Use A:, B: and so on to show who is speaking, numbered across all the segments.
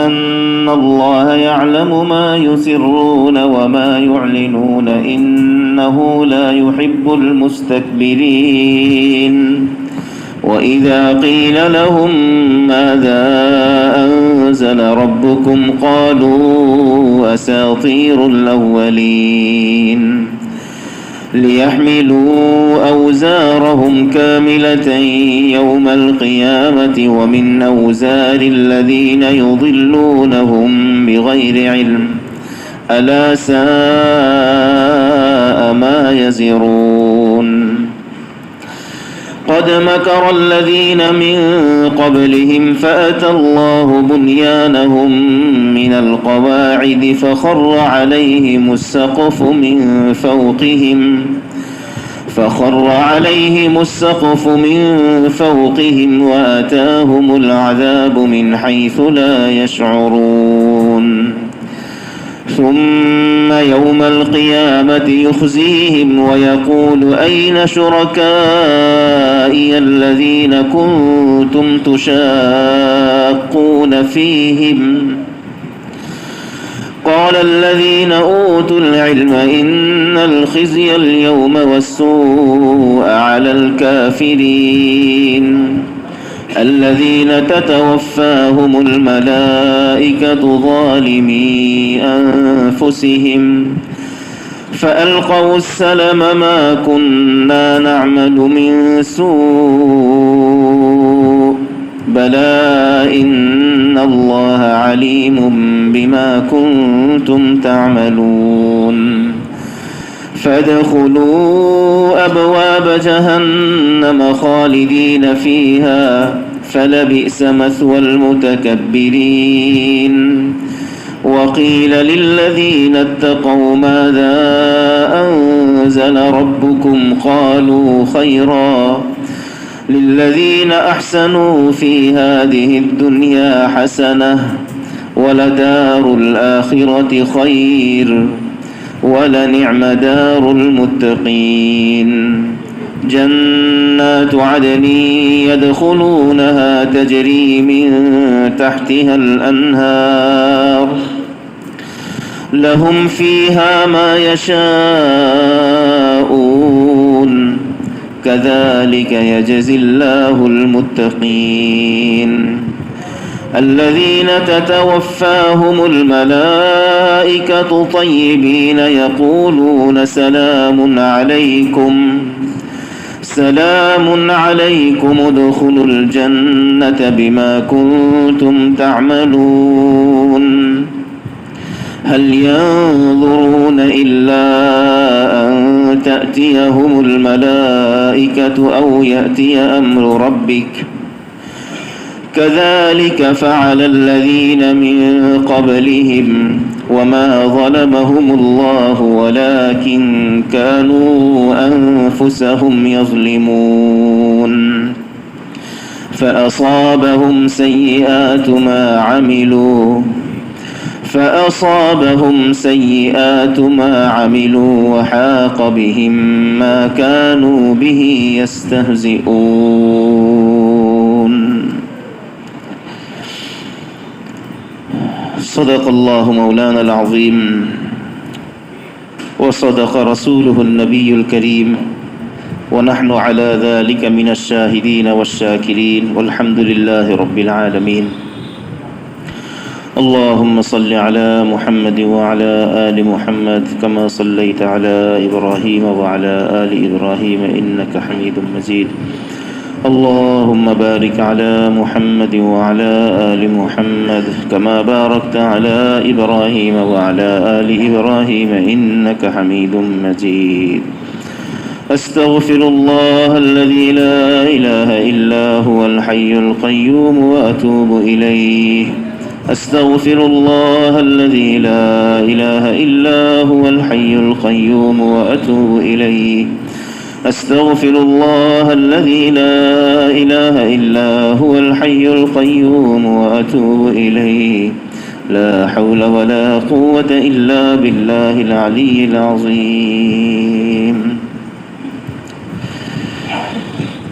A: أن الله يعلم ما يسرون وما يعلنون إنه لا يحب المستكبرين وإذا قيل لهم ماذا أنزل ربكم قالوا أساطير الأولين ليحملوا أوزارهم كاملة يوم القيامة ومن أوزار الذين يضلونهم بغير علم ألا ساء ما يزرون قد مكر الذين من قبلهم فأتى الله بنيانهم من القواعد فخر عليهم السقف من فوقهم وأتاهم العذاب من حيث لا يشعرون ثم يوم القيامة يخزيهم ويقول أين شركائي الذين كنتم تشاقون فيهم قال الذين أوتوا العلم إن الخزي اليوم والسوء على الكافرين الذين تتوفاهم الملائكة ظالمي أنفسهم فألقوا السلم ما كنا نعمل من سوء بلى إن الله عليم بما كنتم تعملون فادخلوا أبواب جهنم خالدين فيها فلبئس مثوى المتكبرين وقيل للذين اتقوا ماذا أنزل ربكم قالوا خيرا للذين أحسنوا في هذه الدنيا حسنة ولدار الآخرة خير ولنعم دار المتقين جنات عدن يدخلونها تجري من تحتها الأنهار لهم فيها ما يشاءون كذلك يجزي الله المتقين الذين تتوفاهم الملائكة طيبين يقولون سلام عليكم ادخلوا الجنة بما كنتم تعملون هل ينظرون إلا أن تأتيهم الملائكة أو يأتي أمر ربك كذلك فعل الذين من قبلهم وما ظلمهم الله ولكن كانوا أنفسهم يظلمون فأصابهم سيئات ما عملوا وحاق بهم ما كانوا به يستهزئون صدق الله مولانا العظيم وصدق رسوله النبي الكريم ونحن على ذلك من الشاهدين والشاكرين والحمد لله رب العالمين اللهم صل على محمد وعلى آل محمد كما صليت على إبراهيم وعلى آل إبراهيم إنك حميد مجيد اللهم بارك على محمد وعلى آل محمد كما باركت على إبراهيم وعلى آل إبراهيم إنك حميد مجيد أستغفر الله الذي لا إله إلا هو الحي القيوم وأتوب إليه أستغفر الله الذي لا إله إلا هو الحي القيوم وأتوب إليه أستغفر الله الذي لا إله إلا هو الحي القيوم وأتوب إليه لا حول ولا قوة إلا بالله العلي العظيم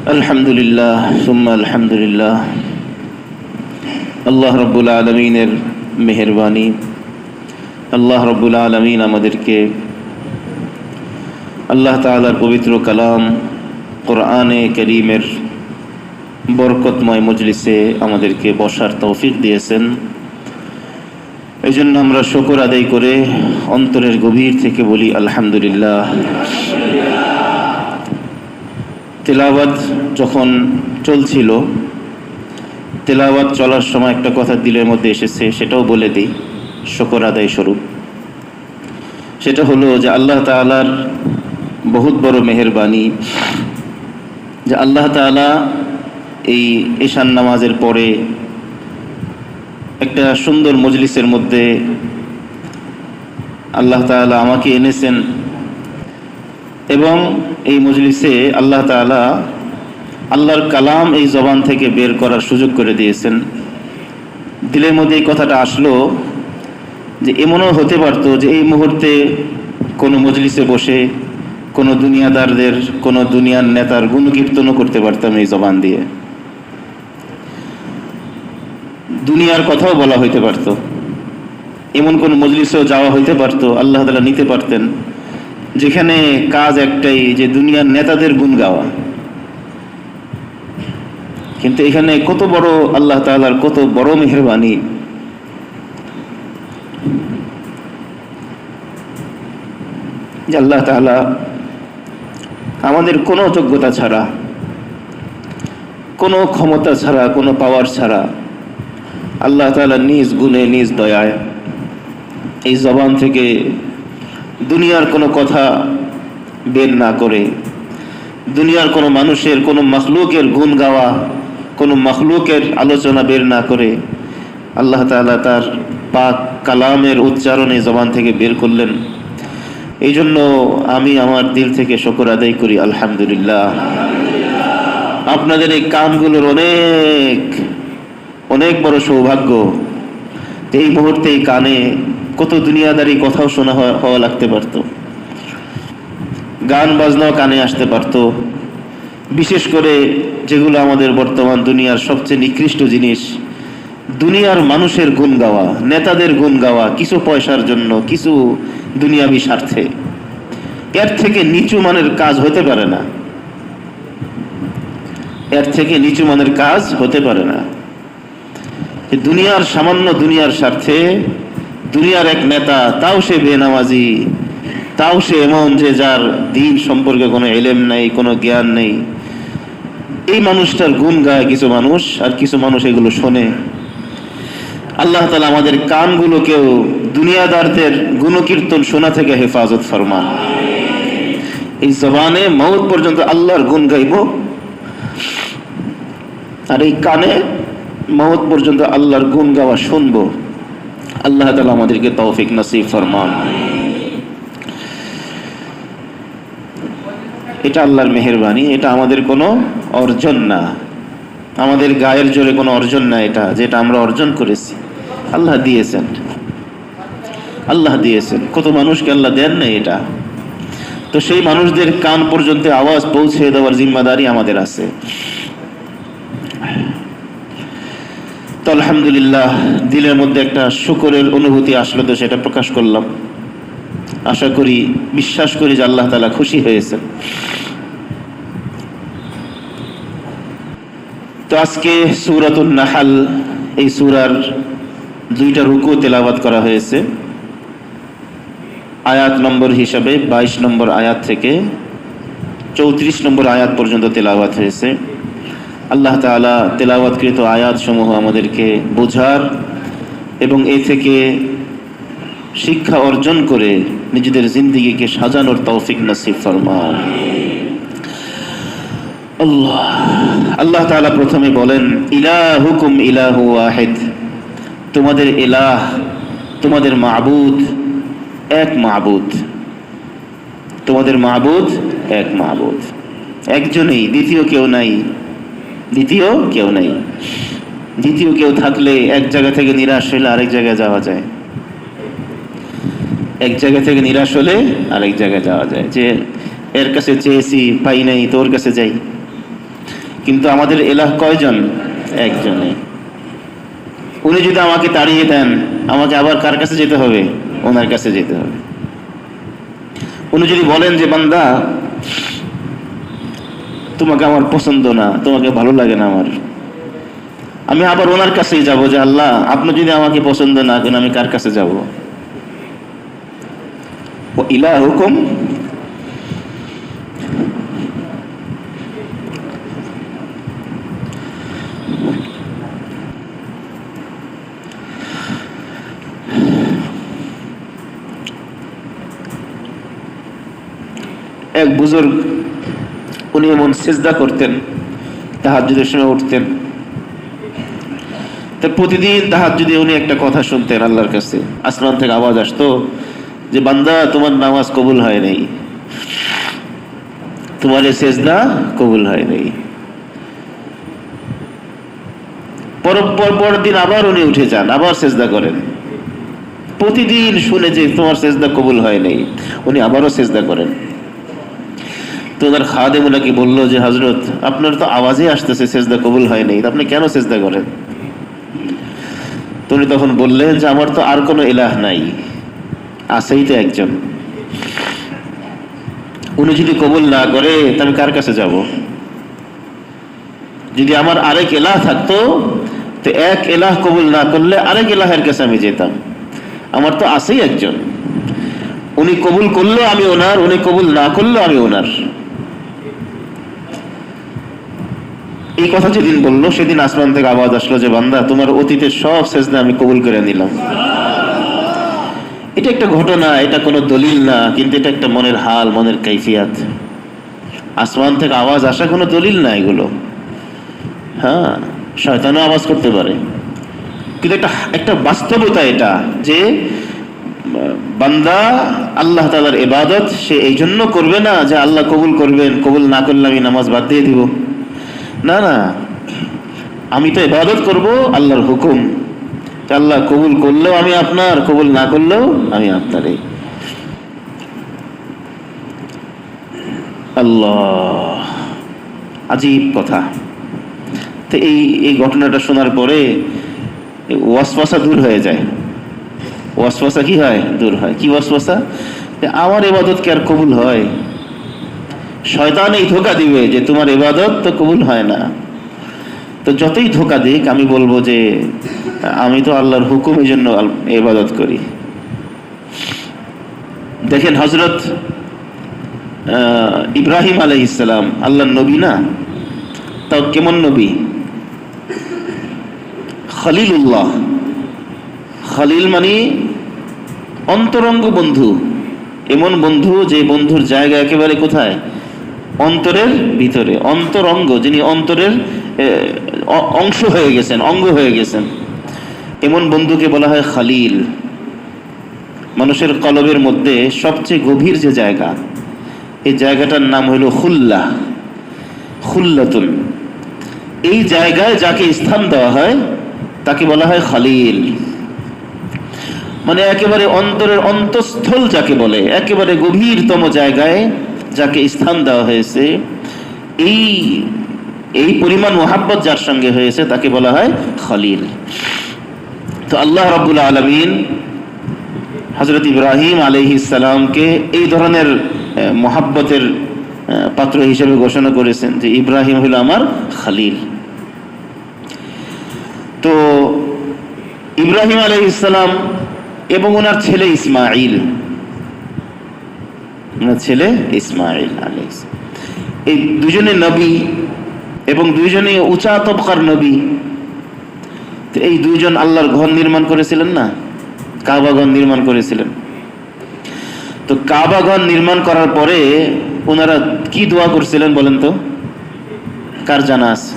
A: الحمد لله ثم الحمد لله আল্লাহ রাব্বুল আলামিনের মেহেরবানি। আল্লাহ রব্বুল আলামিন আমাদেরকে আল্লাহ তাআলার পবিত্র কালাম কোরআনে কারীমের বরকতময় মজলিসে আমাদেরকে বসার তৌফিক দিয়েছেন। এই জন্য আমরা শুকর আদায় করে অন্তরের গভীর থেকে বলি আলহামদুলিল্লাহ। তেলাওয়াত যখন চলছিল, তেলাওয়াত চলার সময় একটা কথা দিলের মধ্যে এসেছে, সেটাও বলে দিই শুকর আদায় স্বরূপ। সেটা হলো যে আল্লাহ তাআলার বহুত বড় মেহেরবানি যে আল্লাহ তাআলা এই ঈশান নামাজের পরে একটা সুন্দর মজলিসের মধ্যে আল্লাহ তাআলা আমাকে এনেছেন এবং এই মজলিসে আল্লাহ তাআলা আল্লাহর কালাম এই জবান থেকে বের করার সুযোগ করে দিয়েছেন। দিলের মধ্যে এই কথাটা আসলো যে এমনও হতে পারতো যে এই মুহূর্তে কোনো মজলিসে বসে কোনো দুনিয়াদারদের, কোনো দুনিয়ার নেতার গুণকীর্তনও করতে পারতাম এই জবান দিয়ে, দুনিয়ার কথাও বলা হইতে পারতো, এমন কোন মজলিসেও যাওয়া হইতে পারতো, আল্লাহ তাআলা নিতে পারতেন যেখানে কাজ একটাই যে দুনিয়ার নেতাদের গুণ গাওয়া। কিন্তু এখানে কত বড় আল্লাহ তাআলার কত বড় মেহেরবানি যে আল্লাহ তাআলা আমাদের কোনো যোগ্যতা ছাড়া, কোনো ক্ষমতা ছাড়া, কোনো পাওয়ার ছাড়া আল্লাহ তাআলা নিজ গুণে নিজ দয়ায় এই জবান থেকে দুনিয়ার কোনো কথা বের না করে, দুনিয়ার কোনো মানুষের, কোনো মখলুকের গুণ গাওয়া, কোনো মখলুকের আলোচনা বের না করে আল্লাহ তাআলা তার পাক কালামের উচ্চারণে জবান থেকে বের করলেন। এই জন্য আমি আমার দিল থেকে শুকর আদায় করি আলহামদুলিল্লাহ। আপনাদের এই কানগুলোর অনেক অনেক বড় সৌভাগ্য। এই মুহূর্তে এই কানে কত দুনিয়াদারি কথাও শোনা হওয়া লাগতে পারত, গান বাজনাও কানে আসতে পারত, বিশেষ করে যেগুলো আমাদের বর্তমান দুনিয়ার সবচেয়ে নিকৃষ্ট জিনিস, দুনিয়ার মানুষের গুণ গাওয়া, নেতাদের গুণ গাওয়া কিছু পয়সার জন্য, কিছু দুনিয়াবি স্বার্থে। এর থেকে নিচু মানের কাজ হতে পারে না, এর থেকে নিচু মানের কাজ হতে পারে না। দুনিয়ার সামান্য দুনিয়ার স্বার্থে দুনিয়ার এক নেতা, তাও সে বেনামাজি, তাও সে এমন যে যার দিন সম্পর্কে কোনো ইলম নাই, কোনো জ্ঞান নেই, এই মানুষটার গুণ গায় কিছু মানুষ, আর কিছু মানুষ এগুলো শোনে। আল্লাহ তাআলা আমাদের কানগুলোকেও দুনিয়াদারদের গুণকীর্তন শোনা থেকে হেফাজত ফরমান। এই জবানে মওত পর্যন্ত আল্লাহর গুণ গাইব, আর এই কানে মওত পর্যন্ত আল্লাহর গুণ গাওয়া শুনবো। আল্লাহ তাআলা আমাদেরকে তৌফিক নসিব ফরমান। এটা আল্লাহর মেহেরবানি, এটা আমাদের কোনো অর্জন না, আমাদের গায়ের জোরে কোনো অর্জন না, এটা যেটা আমরা অর্জন করেছি। আল্লাহ দিয়েছেন, আল্লাহ দিয়েছেন, কত মানুষকে আল্লাহ দেন না এটা। তো সেই মানুষদের কান পর্যন্ত আওয়াজ পৌঁছে দেওয়ার জিম্মাদারি আমাদের আছে। তো আলহামদুলিল্লাহ, দিলের মধ্যে একটা শুকরের অনুভূতি আসলো, তো সেটা প্রকাশ করলাম। আশা করি, বিশ্বাস করি যে আল্লাহ তাআলা খুশি হয়েছেন। তো আজকে সূরাতুন নাহল, এই সূরার 2টা রুকু তেলাওয়াত করা হয়েছে। আয়াত নম্বর হিসাবে 22 নম্বর আয়াত থেকে 34 নম্বর আয়াত পর্যন্ত তেলাওয়াত হয়েছে। আল্লাহ তাআলা তেলাওয়াতকৃত আয়াতসমূহ আমাদেরকে বোঝার এবং এ থেকে শিক্ষা অর্জন করে নিজেদের জিন্দেগিকে সাজানোর তৌফিক নসিব ফরমান। আল্লাহ তাআলা প্রথমে বলেন, ইলাহুকুম ইলাহু ওয়াহিদ, তোমাদের ইলাহ, তোমাদের মাবুদ এক মাবুদ, তোমাদের মাবুদ এক মাবুদ, একজনই, দ্বিতীয় কেউ নাই, দ্বিতীয় কেউ নাই। দ্বিতীয় কেউ থাকলে এক জায়গা থেকে নিরাশ হলে আরেক জায়গায় যাওয়া যায়, এক জায়গা থেকে নিরাশ হলে আরেক জায়গায় যাওয়া যায়, যে এর কাছে চেয়েছি পাই নাই, তোর কাছে যাই। কিন্তু আমাদের ইলাহ কয়জন? একজনই। উনি যদি আমাকে তাড়িয়ে দেন, আমাকে আবার কার কাছে যেতে হবে? ওনার কাছে যেতে হবে। উনি যদি বলেন যে বান্দা তোমাকে আমার পছন্দ না, তোমাকে ভালো লাগে না আমার, আমি আবার ওনার কাছেই যাব যে আল্লাহ আপনি যদি আমাকে পছন্দ না করেন আমি কার কাছে যাব? ও ইলাহুকুম, এক বুজুর্গ উনি এমন সিজদা করতেন, তাহাজ্জুদের সময় উঠতেন, তা প্রতিদিন তাহাজ্জুদে উনি একটা কথা শুনতেন আল্লাহর কাছে। আসমান থেকে আওয়াজ আসতো যে বান্দা তোমার নামাজ কবুল হয় নাই, তোমার এই সিজদা কবুল হয় নাই। পর দিন আবার উনি উঠে যান, আবার সিজদা করেন। প্রতিদিন শুনে যে তোমার সিজদা কবুল হয় নাই, উনি আবারও সিজদা করেন। তো ওনার খাদেম ওনাকে বললো যে হযরত আপনার তো আওয়াজে আসতেছে সিজদা কবুল হয় নাই, আপনি কেন সিজদা করেন? তো উনি তখন বললেন যে আমার তো আর কোনো ইলাহ নাই, আছেই তো একজন। উনি যদি কবুল না করে তা আমি কার কাছে যাব? যদি আমার আরেক ইলাহ থাকতো তো এক ইলাহ কবুল না করলে আরেক ইলাহের কাছে আমি যেতাম। আমার তো আছেই একজন, উনি কবুল করলো আমি ওনার, উনি কবুল না করলো আমি ওনার। এই কথা যেদিন বললো সেদিন আসমান থেকে আওয়াজ আসলো যে বান্দা তোমার অতীতের সব সিজদা আমি কবুল করে নিলাম। এটা একটা ঘটনা, এটা কোনো দলিল না, কিন্তু এটা একটা মনের হাল, মনের কাইফিয়াত। আসমান থেকে আওয়াজ আসা কোনো দলিল না এগুলো। হ্যাঁ, শয়তানও আওয়াজ করতে পারে, কিন্তু একটা বাস্তবতা এটা যে বান্দা আল্লাহ তাআলার ইবাদত সে এই জন্য করবে না যে আল্লাহ কবুল করবেন, কবুল না করলে আমি নামাজ বাদ দিয়ে দিব। না না, আমি তো ইবাদত করব আল্লাহর হুকুম, আল্লাহ কবুল করলেও আমি আপনার, কবুল না করলেও আমি আপনারই। আল্লাহ, আজীব কথা। তো এই ঘটনাটা শোনার পরে ওয়াসওয়াসা দূর হয়ে যায়। ওয়াসওয়াসা কি হয়? দূর হয়। কি ওয়াসওয়াসা? আমার ইবাদত কি আর কবুল হয়? শয়তান এই ধোঁকা দিবে যে তোমার ইবাদত তো কবুল হয় না। তো যতই ধোঁকা দিক আমি বলবো যে আমি তো আল্লাহর হুকুমের জন্য ইবাদত করি। দেখেন হযরত ইব্রাহিম আলাইহিস সালাম আল্লাহর নবী না? তাও কেমন নবী? খলিলুল্লাহ। খলিল মানে অন্তরঙ্গ বন্ধু, এমন বন্ধু যে বন্ধুর জায়গা একেবারে কোথায়? অন্তরের ভিতরে। অন্তরঙ্গ, যিনি অন্তরের অংশ হয়ে গেছেন, অঙ্গ হয়ে গেছেন, এমন বন্ধুকে বলা হয় খলিল। মানুষের কলবের মধ্যে সবচেয়ে গভীর যে জায়গা, এই জায়গাটার নাম হইল খুল্লাহ, খুল্লাতুন। এই জায়গায় যাকে স্থান দেওয়া হয় তাকে বলা হয় খলিল। মানে একেবারে অন্তরের অন্তঃস্থল যাকে বলে, একেবারে গভীরতম জায়গায় যাকে স্থান দেওয়া হয়েছে, এই পরিমাণ মোহাব্বত যার সঙ্গে হয়েছে তাকে বলা হয় খলিল। তো আল্লাহ রাব্বুল আলামিন হযরত ইব্রাহিম আলাইহিস সালামকে এই ধরনের মোহাব্বতের পাত্র হিসেবে ঘোষণা করেছেন যে ইব্রাহিম হলো আমার খলিল। তো ইব্রাহিম আলাইহিস সালাম এবং ওনার ছেলে ইসমাঈল, ওনার ছেলে ইসমাঈল আলাইহিস, এই দুজনে নবী এবং দুইজনে উঁচা তবকার নবী। তো এই দুইজন আল্লাহর ঘর নির্মাণ করেছিলেন না, কাবা ঘর নির্মাণ করেছিলেন। তো কাবা ঘর নির্মাণ করার পরে ওনারা কি দোয়া করছিলেন বলেন তো? কার জানা আছে?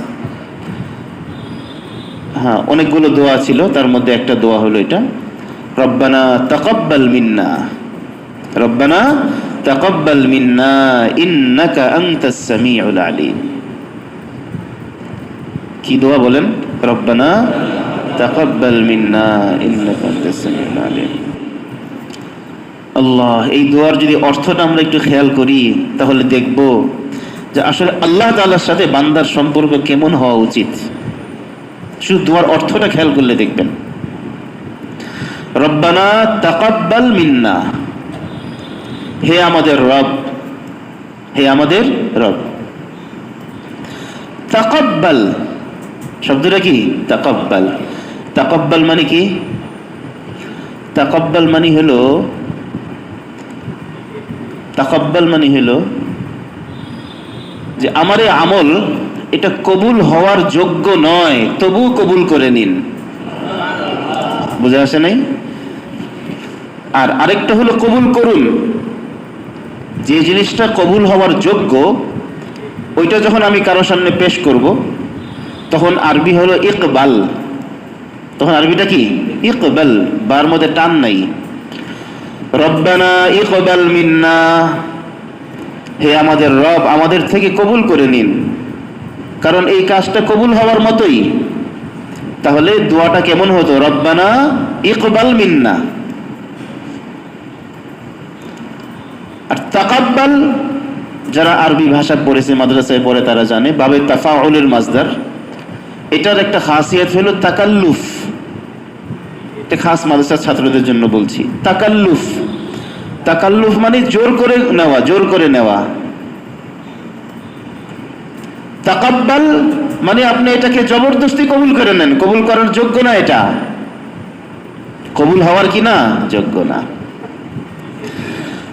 A: হ্যাঁ, অনেকগুলো দোয়া ছিল, তার মধ্যে একটা দোয়া হলো এটা, রব্বানা তাকাব্বাল মিন্না, রব্বানা তাকাব্বাল মিন্না ইন্নাকা আনতাস সামিউল আলিম। কি দোয়া বলেন? রব্বানা তাকাব্বাল মিন্না ইন্নাকা আনতাস সামিউল আলিম। আল্লাহ, এই দোয়ার যদি অর্থটা আমরা একটু খেয়াল করি তাহলে দেখব যে আসলে আল্লাহ তাআলার সাথে বান্দার সম্পর্ক কেমন হওয়া উচিত। শুধু দোয়ার অর্থটা খেয়াল করলে দেখবেন, রব্বানা তাকাব্বাল মিন্না, হে আমাদের রব, হে আমাদের রব। তাকাব্বাল শব্দটা কি? তাকাব্বাল। তাকাব্বাল মানে কি? তাকাব্বাল মানে হলো, তাকাব্বাল মানে হলো যে আমার এই আমল এটা কবুল হওয়ার যোগ্য নয়, তবু কবুল করে নিন। বুঝে আসে নাই? আর আরেকটা হলো কবুল করুন, যে জিনিসটা কবুল হওয়ার যোগ্য ওইটা যখন আমি কারো সামনে পেশ করব তখন আরবি হলো ইকবাল। তখন আরবিটা কি? ইকবাল, বার মধ্যে টান নাই। রব্বানা ইকবাল মিন্না, হে আমাদের রব আমাদের থেকে কবুল করে নিন, কারণ এই কাজটা কবুল হওয়ার মতোই। তাহলে দোয়াটা কেমন হতো? রব্বানা ইকবাল মিন্না। আর তাকাব্বাল যারা আরবি ভাষা পড়েছে, মাদ্রাসায় পড়ে, তারা জানে বাবে তাফাউলের মাসদার। এটার একটা খাসিয়াত হলো তাকাল্লুফ। এটা খাস মাদ্রাসার ছাত্রদের জন্য বলছি। তাকাল্লুফ, তাকাল্লুফ মানে জোর করে নেওয়া, জোর করে নেওয়া। তাকাব্বাল মানে আপনি এটাকে জবরদস্তি কবুল করে নেন, কবুল করার যোগ্য না, এটা কবুল হওয়ার কি না? যোগ্য না।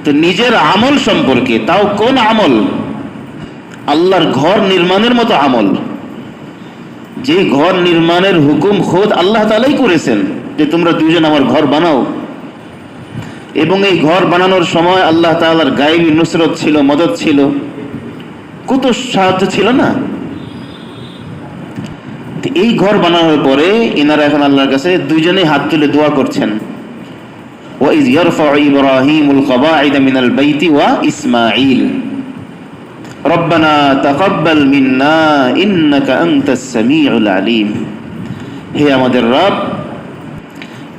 A: তো নিজের আমল সম্পর্কে, তাও কোন আমল? আল্লাহর ঘর নির্মাণের মতো আমল, যে ঘর নির্মাণের হুকুম খোদ আল্লাহ তাআলাই করেছেন যে তোমরা দুইজন আমার ঘর বানাও, এবং এই ঘর বানানোর সময় আল্লাহ তাআলার গায়েবী নুসরত ছিল, মদদ ছিল, কত সাহায্য ছিল না? এই ঘর বানানোর পরে এনারা এখন আল্লাহর কাছে দুইজনেই হাত তুলে দোয়া করছেন, ওয়াইজ ইয়ারফাউ ইব্রাহিমুল কওয়াইদা মিনাল বাইতি ওয়া ইসমাঈল রব্বানা তাকাব্বাল মিন্না ইন্নাকা আনতাস সামিউল আলিম। হে আমাদের রব,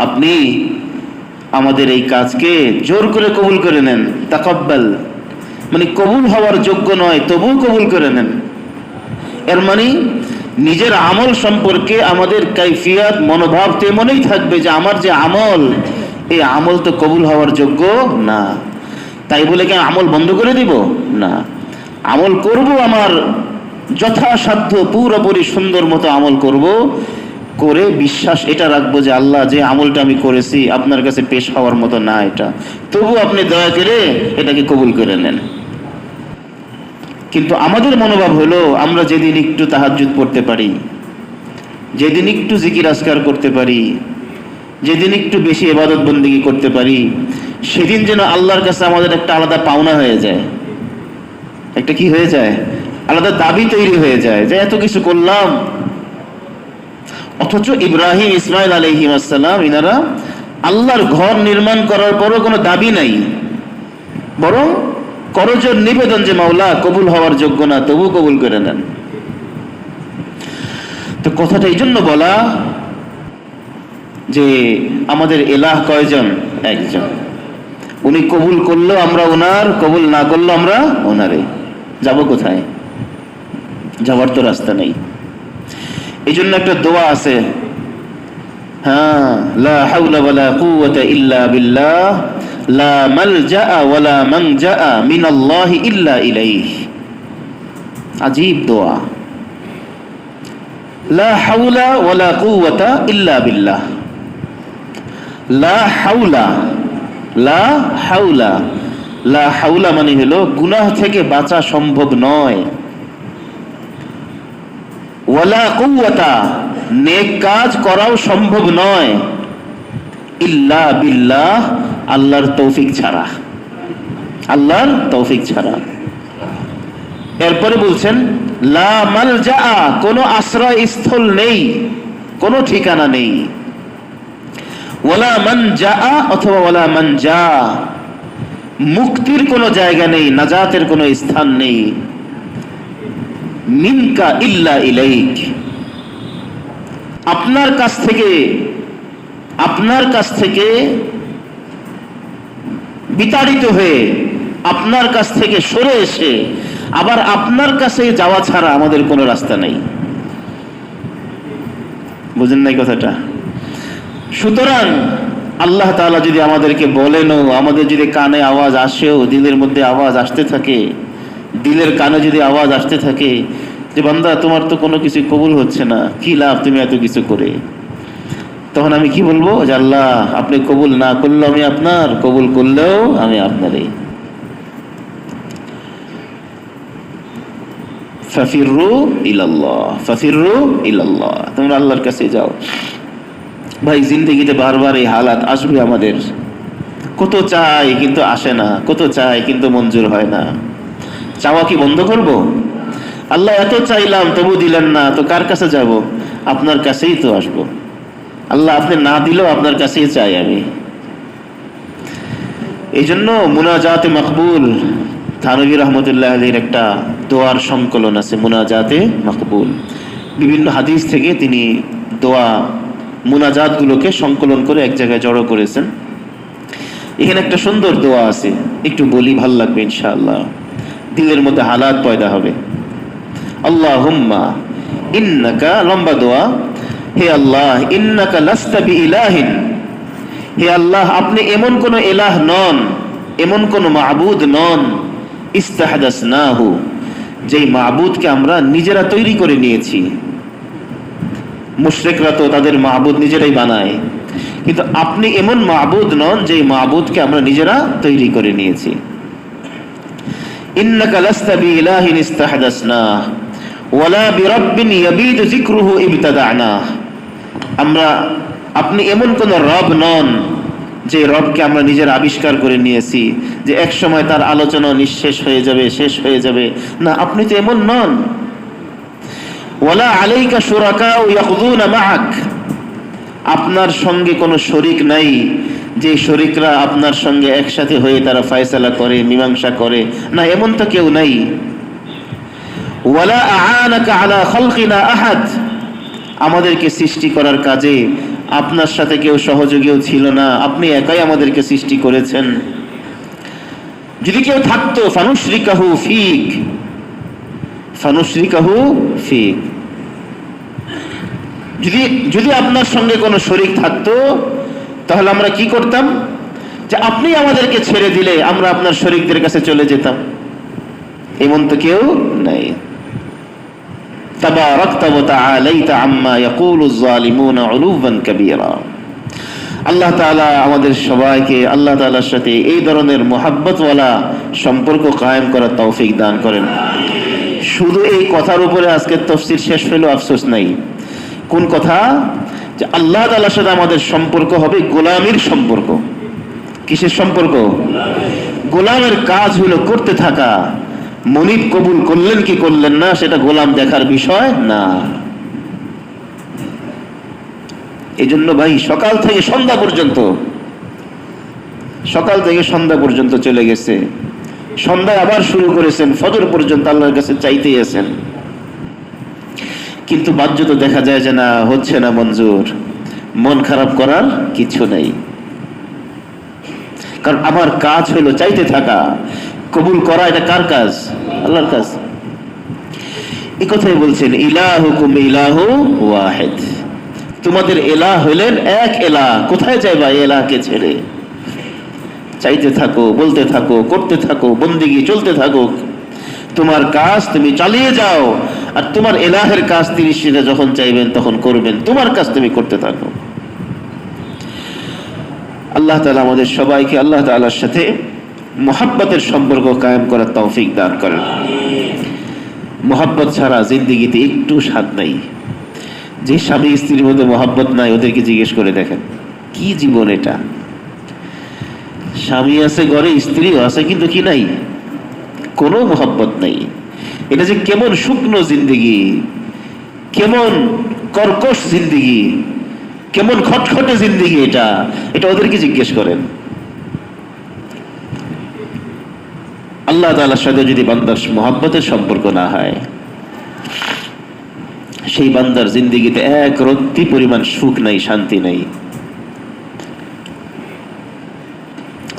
A: আপনি আমাদের এই কাজকে জোর করে কবুল করে নেন। তাকাব্বাল মানে কবুল হওয়ার যোগ্য নয়, তবুও কবুল করে নেন। এর মানে নিজের আমল সম্পর্কে আমাদের কাইফিয়াত, মনোভাব তেমনই থাকবে যে আমার যে আমল, এই আমল তো কবুল হওয়ার যোগ্য না। তাই বলে কি আমল বন্ধ করে দিব? না, আমল করব, আমার যথাসাধ্য পুরোপুরি সুন্দর মতো আমল করব, করে বিশ্বাস এটা রাখবো যে আল্লাহ, যে আমলটা আমি করেছি আপনার কাছে পেশ হওয়ার মতো না এটা, তবু আপনি দয়া করে এটাকে কবুল করে নেন। কিন্তু আমাদের মনোভাব হলো আমরা যেদিন একটু তাহাজ্জুদ পড়তে পারি, যেদিন একটু জিকির আজকার করতে পারি, যেদিন একটু বেশি ইবাদত বন্দেগী করতে পারি, সেদিন যেন আল্লাহর কাছে আমাদের একটা আলাদা পাওনা হয়ে যায়, একটা কি হয়ে যায়? আলাদা দাবি তৈরি হয়ে যায় যে এত কিছু করলাম। অথচ ইব্রাহিম, ইসমাইল আলাইহিস সালাম, ইনারা আল্লাহর ঘর নির্মাণ করার পরও কোনো দাবি নাই, বরং করজোর নিবেদন যে মাওলা কবুল হওয়ার যোগ্য না, তবু কবুল করে নেন। তো কথাটা এই জন্য বলা যে আমাদের ইলাহ কয়জন? একজন। উনি কবুল করলো আমরা ওনার, কবুল না করলো আমরা ওনারে। যাব কোথায়? যাওয়ার তো রাস্তা নেই। এই জন্য একটা দোয়া আছে, হ্যাঁ, লা হাওলা ওয়ালা কুওয়াতা ইল্লা বিল্লাহ, লা মালজা ওয়ালা মানজা মিনাল্লাহি ইল্লা ইলাইহি। আজীব দোয়া, লা হাওলা ওয়ালা কুওয়াতা ইল্লা বিল্লাহ। লা হাওলা, লা হাওলা, লা হাওলা মানে হলো গুনাহ থেকে বাঁচা সম্ভব নয়, ওয়ালা কুওয়াতা নেক কাজ করাও সম্ভব নয়, ইল্লা বিল্লাহ আল্লাহর তৌফিক ছাড়া, আল্লাহর তৌফিক ছাড়া। এরপরে বলছেন লা মালজা, কোনো আশ্রয় স্থল নেই, কোনো ঠিকানা নেই, ওয়ালা মানজা অথবা ওয়ালা মানজা, মুক্তির কোনো জায়গা নেই, নাজাতের কোনো স্থান নেই, মিনকা ইল্লা ইলাইক, আপনার কাছ থেকে, আপনার কাছ থেকে বিতাড়িত হয়ে, আপনার কাছ থেকে সরে এসে আবার আপনার কাছে যাওয়া ছাড়া আমাদের কোনো রাস্তা নেই। বুঝেন নাই কথাটা? সুতরাং আল্লাহ তাআলা যদি আমাদেরকে বলেনও, আমাদের যদি কানে আওয়াজ আসেও, দিলের মধ্যে আওয়াজ আসতে থাকে, দিলের কানে যদি আওয়াজ আসতে থাকে যে বান্দা তোমার তো কোনো কিছু কবুল হচ্ছে না, কি লাভ তুমি এত কিছু করে, তখন আমি কি বলবো? যে আল্লাহ আপনি কবুল না করলেও আমি আপনার, কবুল করলেও আমি আপনারই। ফাফিরু ইলাল্লাহ, ফাফিরু ইলাল্লাহ, তোমরা আল্লাহর কাছে যাও। ভাই জিন্দেগিতে বারবার এই হালাত আসবে আমাদের। কত চাই কিন্তু আসে না, কত চাই কিন্তু মঞ্জুর হয় না। চাওয়া কি বন্ধ করব? আল্লাহ এত চাইলাম তবু দিলেন না, তো কার কাছে যাব? আপনার কাছেই তো আসবো। আল্লাহ আপনি না দিলেও আপনার কাছেই চাই আমি। এই জন্য মুনাজাতে মাকবুল, থানভী রহমতুল্লাহ আলাইহির একটা দোয়ার সংকলন আছে, মুনাজাতে মাকবুল। বিভিন্ন হাদিস থেকে তিনি দোয়া মুনাজাতগুলোকে সংকলন করে এক জায়গায় জড়ো করেছেন। এখানে একটা সুন্দর দোয়া আছে, একটু বলি, ভাল লাগবে ইনশাআল্লাহ, দিলের মধ্যে হালাত পয়দা হবে। আল্লাহুম্মা ইন্নাকা, লম্বা দোয়া, হে আল্লাহ, ইন্নাকা লাস্তা বিইলাহিন, হে আল্লাহ আপনি এমন কোন ইলাহ নন, এমন কোন মাবুদ নন, ইস্তাহদাসনাহু, যেই মাবুদকে আমরা নিজেরা তৈরি করে নিয়েছি। মুশরিকরা তো তাদের মাবুদ নিজেরাই বানায়, কিন্তু আপনি এমন মাবুদ নন যেই মাবুদকে আমরা নিজেরা তৈরি করে নিয়েছি। ইন্নাকা লাস্তা বিইলাহিন ইস্তাহদাসনাহ ওয়ালা বিরাব্বিন ইয়াবিদু যিকরুহু ইবতাদা'নাহ, আমরা, আপনি এমন কোন রব নন যে রবকে আমরা নিজের আবিষ্কার করে নিয়েছি, যে এক সময় তার আলোচনা নিঃশেষ হয়ে যাবে, শেষ হয়ে যাবে, না, আপনি তো এমন নন। ওয়ালা আলাইকা শুরাকাউ ইয়াখযুনা মা'আক, আপনার সঙ্গে কোনো শরীক নাই যে শরীকরা আপনার সঙ্গে একসাথে হয়ে তারা ফয়সালা করে, মীমাংসা করে, না, এমন তো কেউ নাই। ওয়ালা আ'আনাকা আলা খালকিনা আহাদ, আমাদেরকে সৃষ্টি করার কাজে আপনার সাথে কেউ সহযোগীও ছিল না, আপনি একাই আমাদেরকে সৃষ্টি করেছেন। যদি কেউ থাকতো, ফানুশরিকাহু ফিক, ফানুশরিকাহু ফিক, যদি আপনার সঙ্গে কোনো শরীক থাকতো তাহলে আমরা কি করতাম? যে আপনি আমাদেরকে ছেড়ে দিলে আমরা আপনার শরীকদের কাছে চলে যেতাম, এমন তো কেউ নাই। তাবারাকতা ওয়া তাআলাইতা আম্মা ইয়াকুলুয যালিমুনা উলুওয়ান কাবীরা। আল্লাহ তাআলা আমাদের সবাইকে আল্লাহ তাআলার সাথে এই ধরনের মুহাব্বতওয়ালা সম্পর্ক কায়েম করার তৌফিক দান করেন। শুধু এই কথার উপরে আজকে তাফসীর শেষ হলো, আফসোস নাই। কোন কথা? যে আল্লাহ তাআলার সাথে আমাদের সম্পর্ক হবে গোলামির সম্পর্ক। কিসের সম্পর্ক? গোলামের কাজ হলো করতে থাকা। মনিব কবুল করলেন কি করলেন না সেটা গোলাম দেখার বিষয় না। এই জন্য ভাই সকাল থেকে সন্ধ্যা পর্যন্ত চলে গেছে, সন্ধ্যায় আবার শুরু করেছেন, ফজর পর্যন্ত আল্লাহর কাছে চাইতেই আছেন, কিন্তু বাহ্যত দেখা যায় যে না, হচ্ছে না মঞ্জুর। মন খারাপ করার কিছু নেই, কারণ আমার কাজ হলো চাইতে থাকা। কবুল করা এটা কার কাজ? আল্লাহর কাজ। এই কথাই বলছেন, ইলাহুকুম ইলাহু ওয়াহিদ, তোমাদের ইলাহ হলেন এক ইলাহ। কোথায় যাইবা এই ইলাহকে ছেড়ে? চাইতে থাকো, বলতে থাকো, করতে থাকো, বন্দেগী চলতে থাকুক। তোমার কাজ তুমি চালিয়ে যাও, আর তোমার ইলাহের কাজ তিনি সেটা যখন চাইবেন তখন করবেন। তোমার কাজ তুমি করতে থাকো। আল্লাহ তাআলা আমাদের সবাইকে আল্লাহ তাআলার সাথে মুহাব্বতের সম্পর্ক কায়েম করার তৌফিক দান করেন। মুহাব্বত ছাড়া জিন্দেগিতে একটু স্বাদ নাই। যে স্বামী স্ত্রীর মধ্যে মুহাব্বত নাই, ওদেরকে জিজ্ঞেস করে দেখেন কি জীবন এটা। স্বামী আছে ঘরে, স্ত্রীও আছে, কিন্তু কি নাই? কোনো মুহাব্বত নাই। এটা যে কেমন শুকনো জিন্দেগি, কেমন কর্কশ জিন্দেগি, কেমন খটখটে জিন্দেগি, এটা ওদেরকে জিজ্ঞেস করেন। আল্লাহ তাআলার সাথে যদি বান্দার মুহাব্বতের সম্পর্ক না হয়, সেই বান্দার জিন্দেগিতে এক রত্তি পরিমাণ সুখ নাই, শান্তি নাই।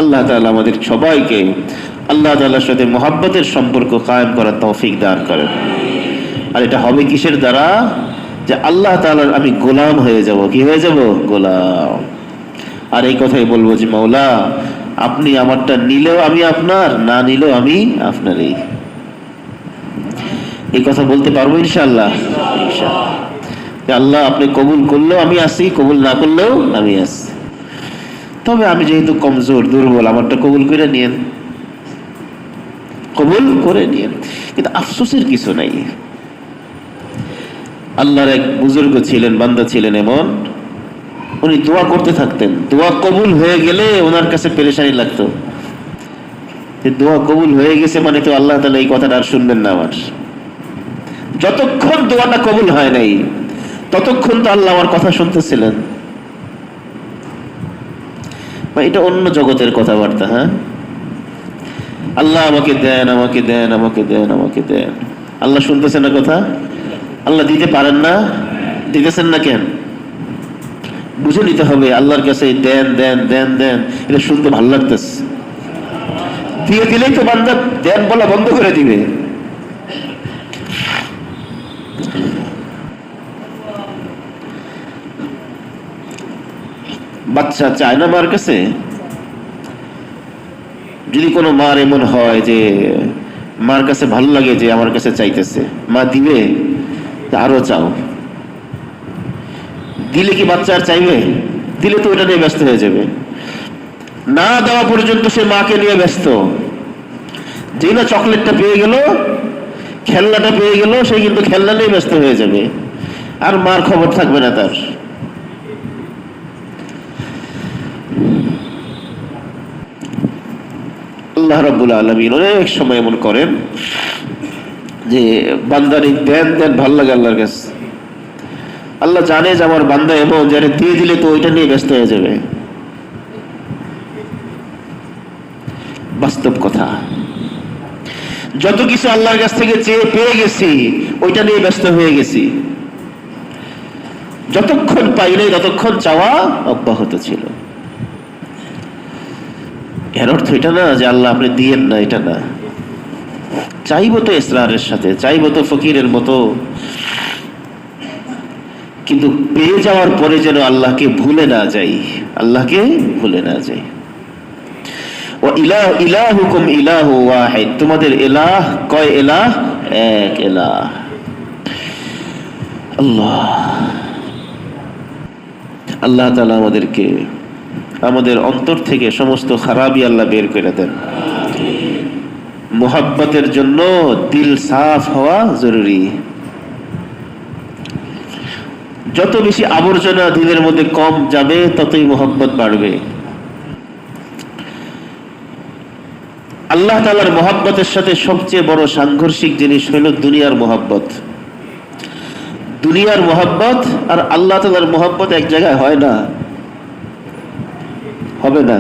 A: আল্লাহ তাআলা আমাদের সবাইকে আল্লাহ তাআলার সাথে মুহাব্বতের সম্পর্ক কায়েম করার তৌফিক দান করেন। আর এটা হবে কিসের দ্বারা? যে আল্লাহ তাআলার আমি গোলাম হয়ে যাব। কি হয়ে যাব? গোলাম। আর এই কথাই বলবো যে মাওলা আপনি আমারটা নিলেও আমি আপনার, না নিলেও আমি আপনারই। এই কথা বলতে পারবো ইনশাআল্লাহ। ইনশাআল্লাহ আল্লাহ আপনি কবুল করলেও আমি আসি, কবুল না করলেও আমি আসি। তবে আমি যেহেতু কমজোর, দুর্বল, আমারটা কবুল করে নিয়েন, কবুল করে নিয়েন। কিন্তু আফসোসের কিছু নাই। আল্লাহর এক বুজুর্গ ছিলেন, বান্দা ছিলেন এমন, উনি দোয়া করতে থাকতেন। দোয়া কবুল হয়ে গেলে ওনার কাছে পেরেশানি লাগতো। দোয়া কবুল হয়ে গেছে মানে তো আল্লাহ তাআলা এই কথাটা আর শুনবেন না আমার। যতক্ষণ দোয়াটা কবুল হয় নাই ততক্ষণ তো আল্লাহ আমার কথা শুনতেছিলেন। এটা অন্য জগতের কথাবার্তা। হ্যাঁ, আল্লাহ আমাকে দেন, আমাকে দেন, আমাকে দেন, আমাকে দেন। আল্লাহ শুনতেছেন না কথা? আল্লাহ দিতে পারেন না? দিতেছেন না কেন? বুঝে নিতে হবে আল্লাহর কাছে দেন দেন দেন দেন, এটা শুনতে ভালো লাগতেছে। দিয়ে দিলেই তো বান্দা দেন বলা বন্ধ করে দিবে। বাচ্চা চায় না মার কাছে। যদি কোনো মার এমন হয় যে মার কাছে ভালো লাগে যে আমার কাছে চাইতেছে, মা দিবে, আরো চাও। দিলে কি বাচ্চা আর চাইবে? দিলে তো ওটা নিয়ে ব্যস্ত হয়ে যাবে। না দেওয়া পর্যন্ত সে মাকে নিয়ে ব্যস্ত। যেই না চকলেটটা পেয়ে গেল, খেলনাটা পেয়ে গেল, সে কিন্তু খেলনা নিয়ে ব্যস্ত হয়ে যাবে, আর মার খবর থাকবে না তার। আল্লাহ রাব্বুল আলামিন অনেক সময় এমন করেন যে বান্দার এই দেন দেন ভালো লাগে আল্লাহর কাছে। আল্লাহ জানে যে আমার বান্দা এমন, যারা দিয়ে দিলে তো ওইটা নিয়ে ব্যস্ত হয়ে যাবে। বাস্তব কথা, যত কিছু আল্লাহর কাছ থেকে চেয়ে পেয়ে গেছি ওইটা নিয়ে ব্যস্ত হয়ে গেছি। যতক্ষণ পাই নাই ততক্ষণ চাওয়া অব্যাহত ছিল। এর অর্থ এটা না যে আল্লাহ আপনি দিয়েন না, এটা না। চাইবো তো ইসরারের সাথে, চাইবো তো ফকিরের মতো, কিন্তু পেয়ে যাওয়ার পরে যেন আল্লাহকে ভুলে না যাই, আল্লাহকে ভুলে না যাই। ওয়া ইলাহুকুম ইলাহু ওয়াহিদ, তোমাদের ইলাহ কয় ইলাহ? এক ইলাহ, আল্লাহ। আল্লাহ তাআলা আমাদেরকে আমাদের অন্তর থেকে সমস্ত খারাপই আল্লাহ বের করে দেন। মুহাব্বতের জন্য দিল সাফ হওয়া জরুরি। যত বেশি আবর্জনা দিলের মধ্যে কম যাবে ততই মুহাব্বত বাড়বে। আল্লাহ তাআলার মুহাব্বতের সাথে সবচেয়ে বড় সাংঘর্ষিক জিনিস হইল দুনিয়ার মুহাব্বত। দুনিয়ার মুহাব্বত আর আল্লাহ তাআলার মুহাব্বত এক জায়গায় হয় না, হবে না,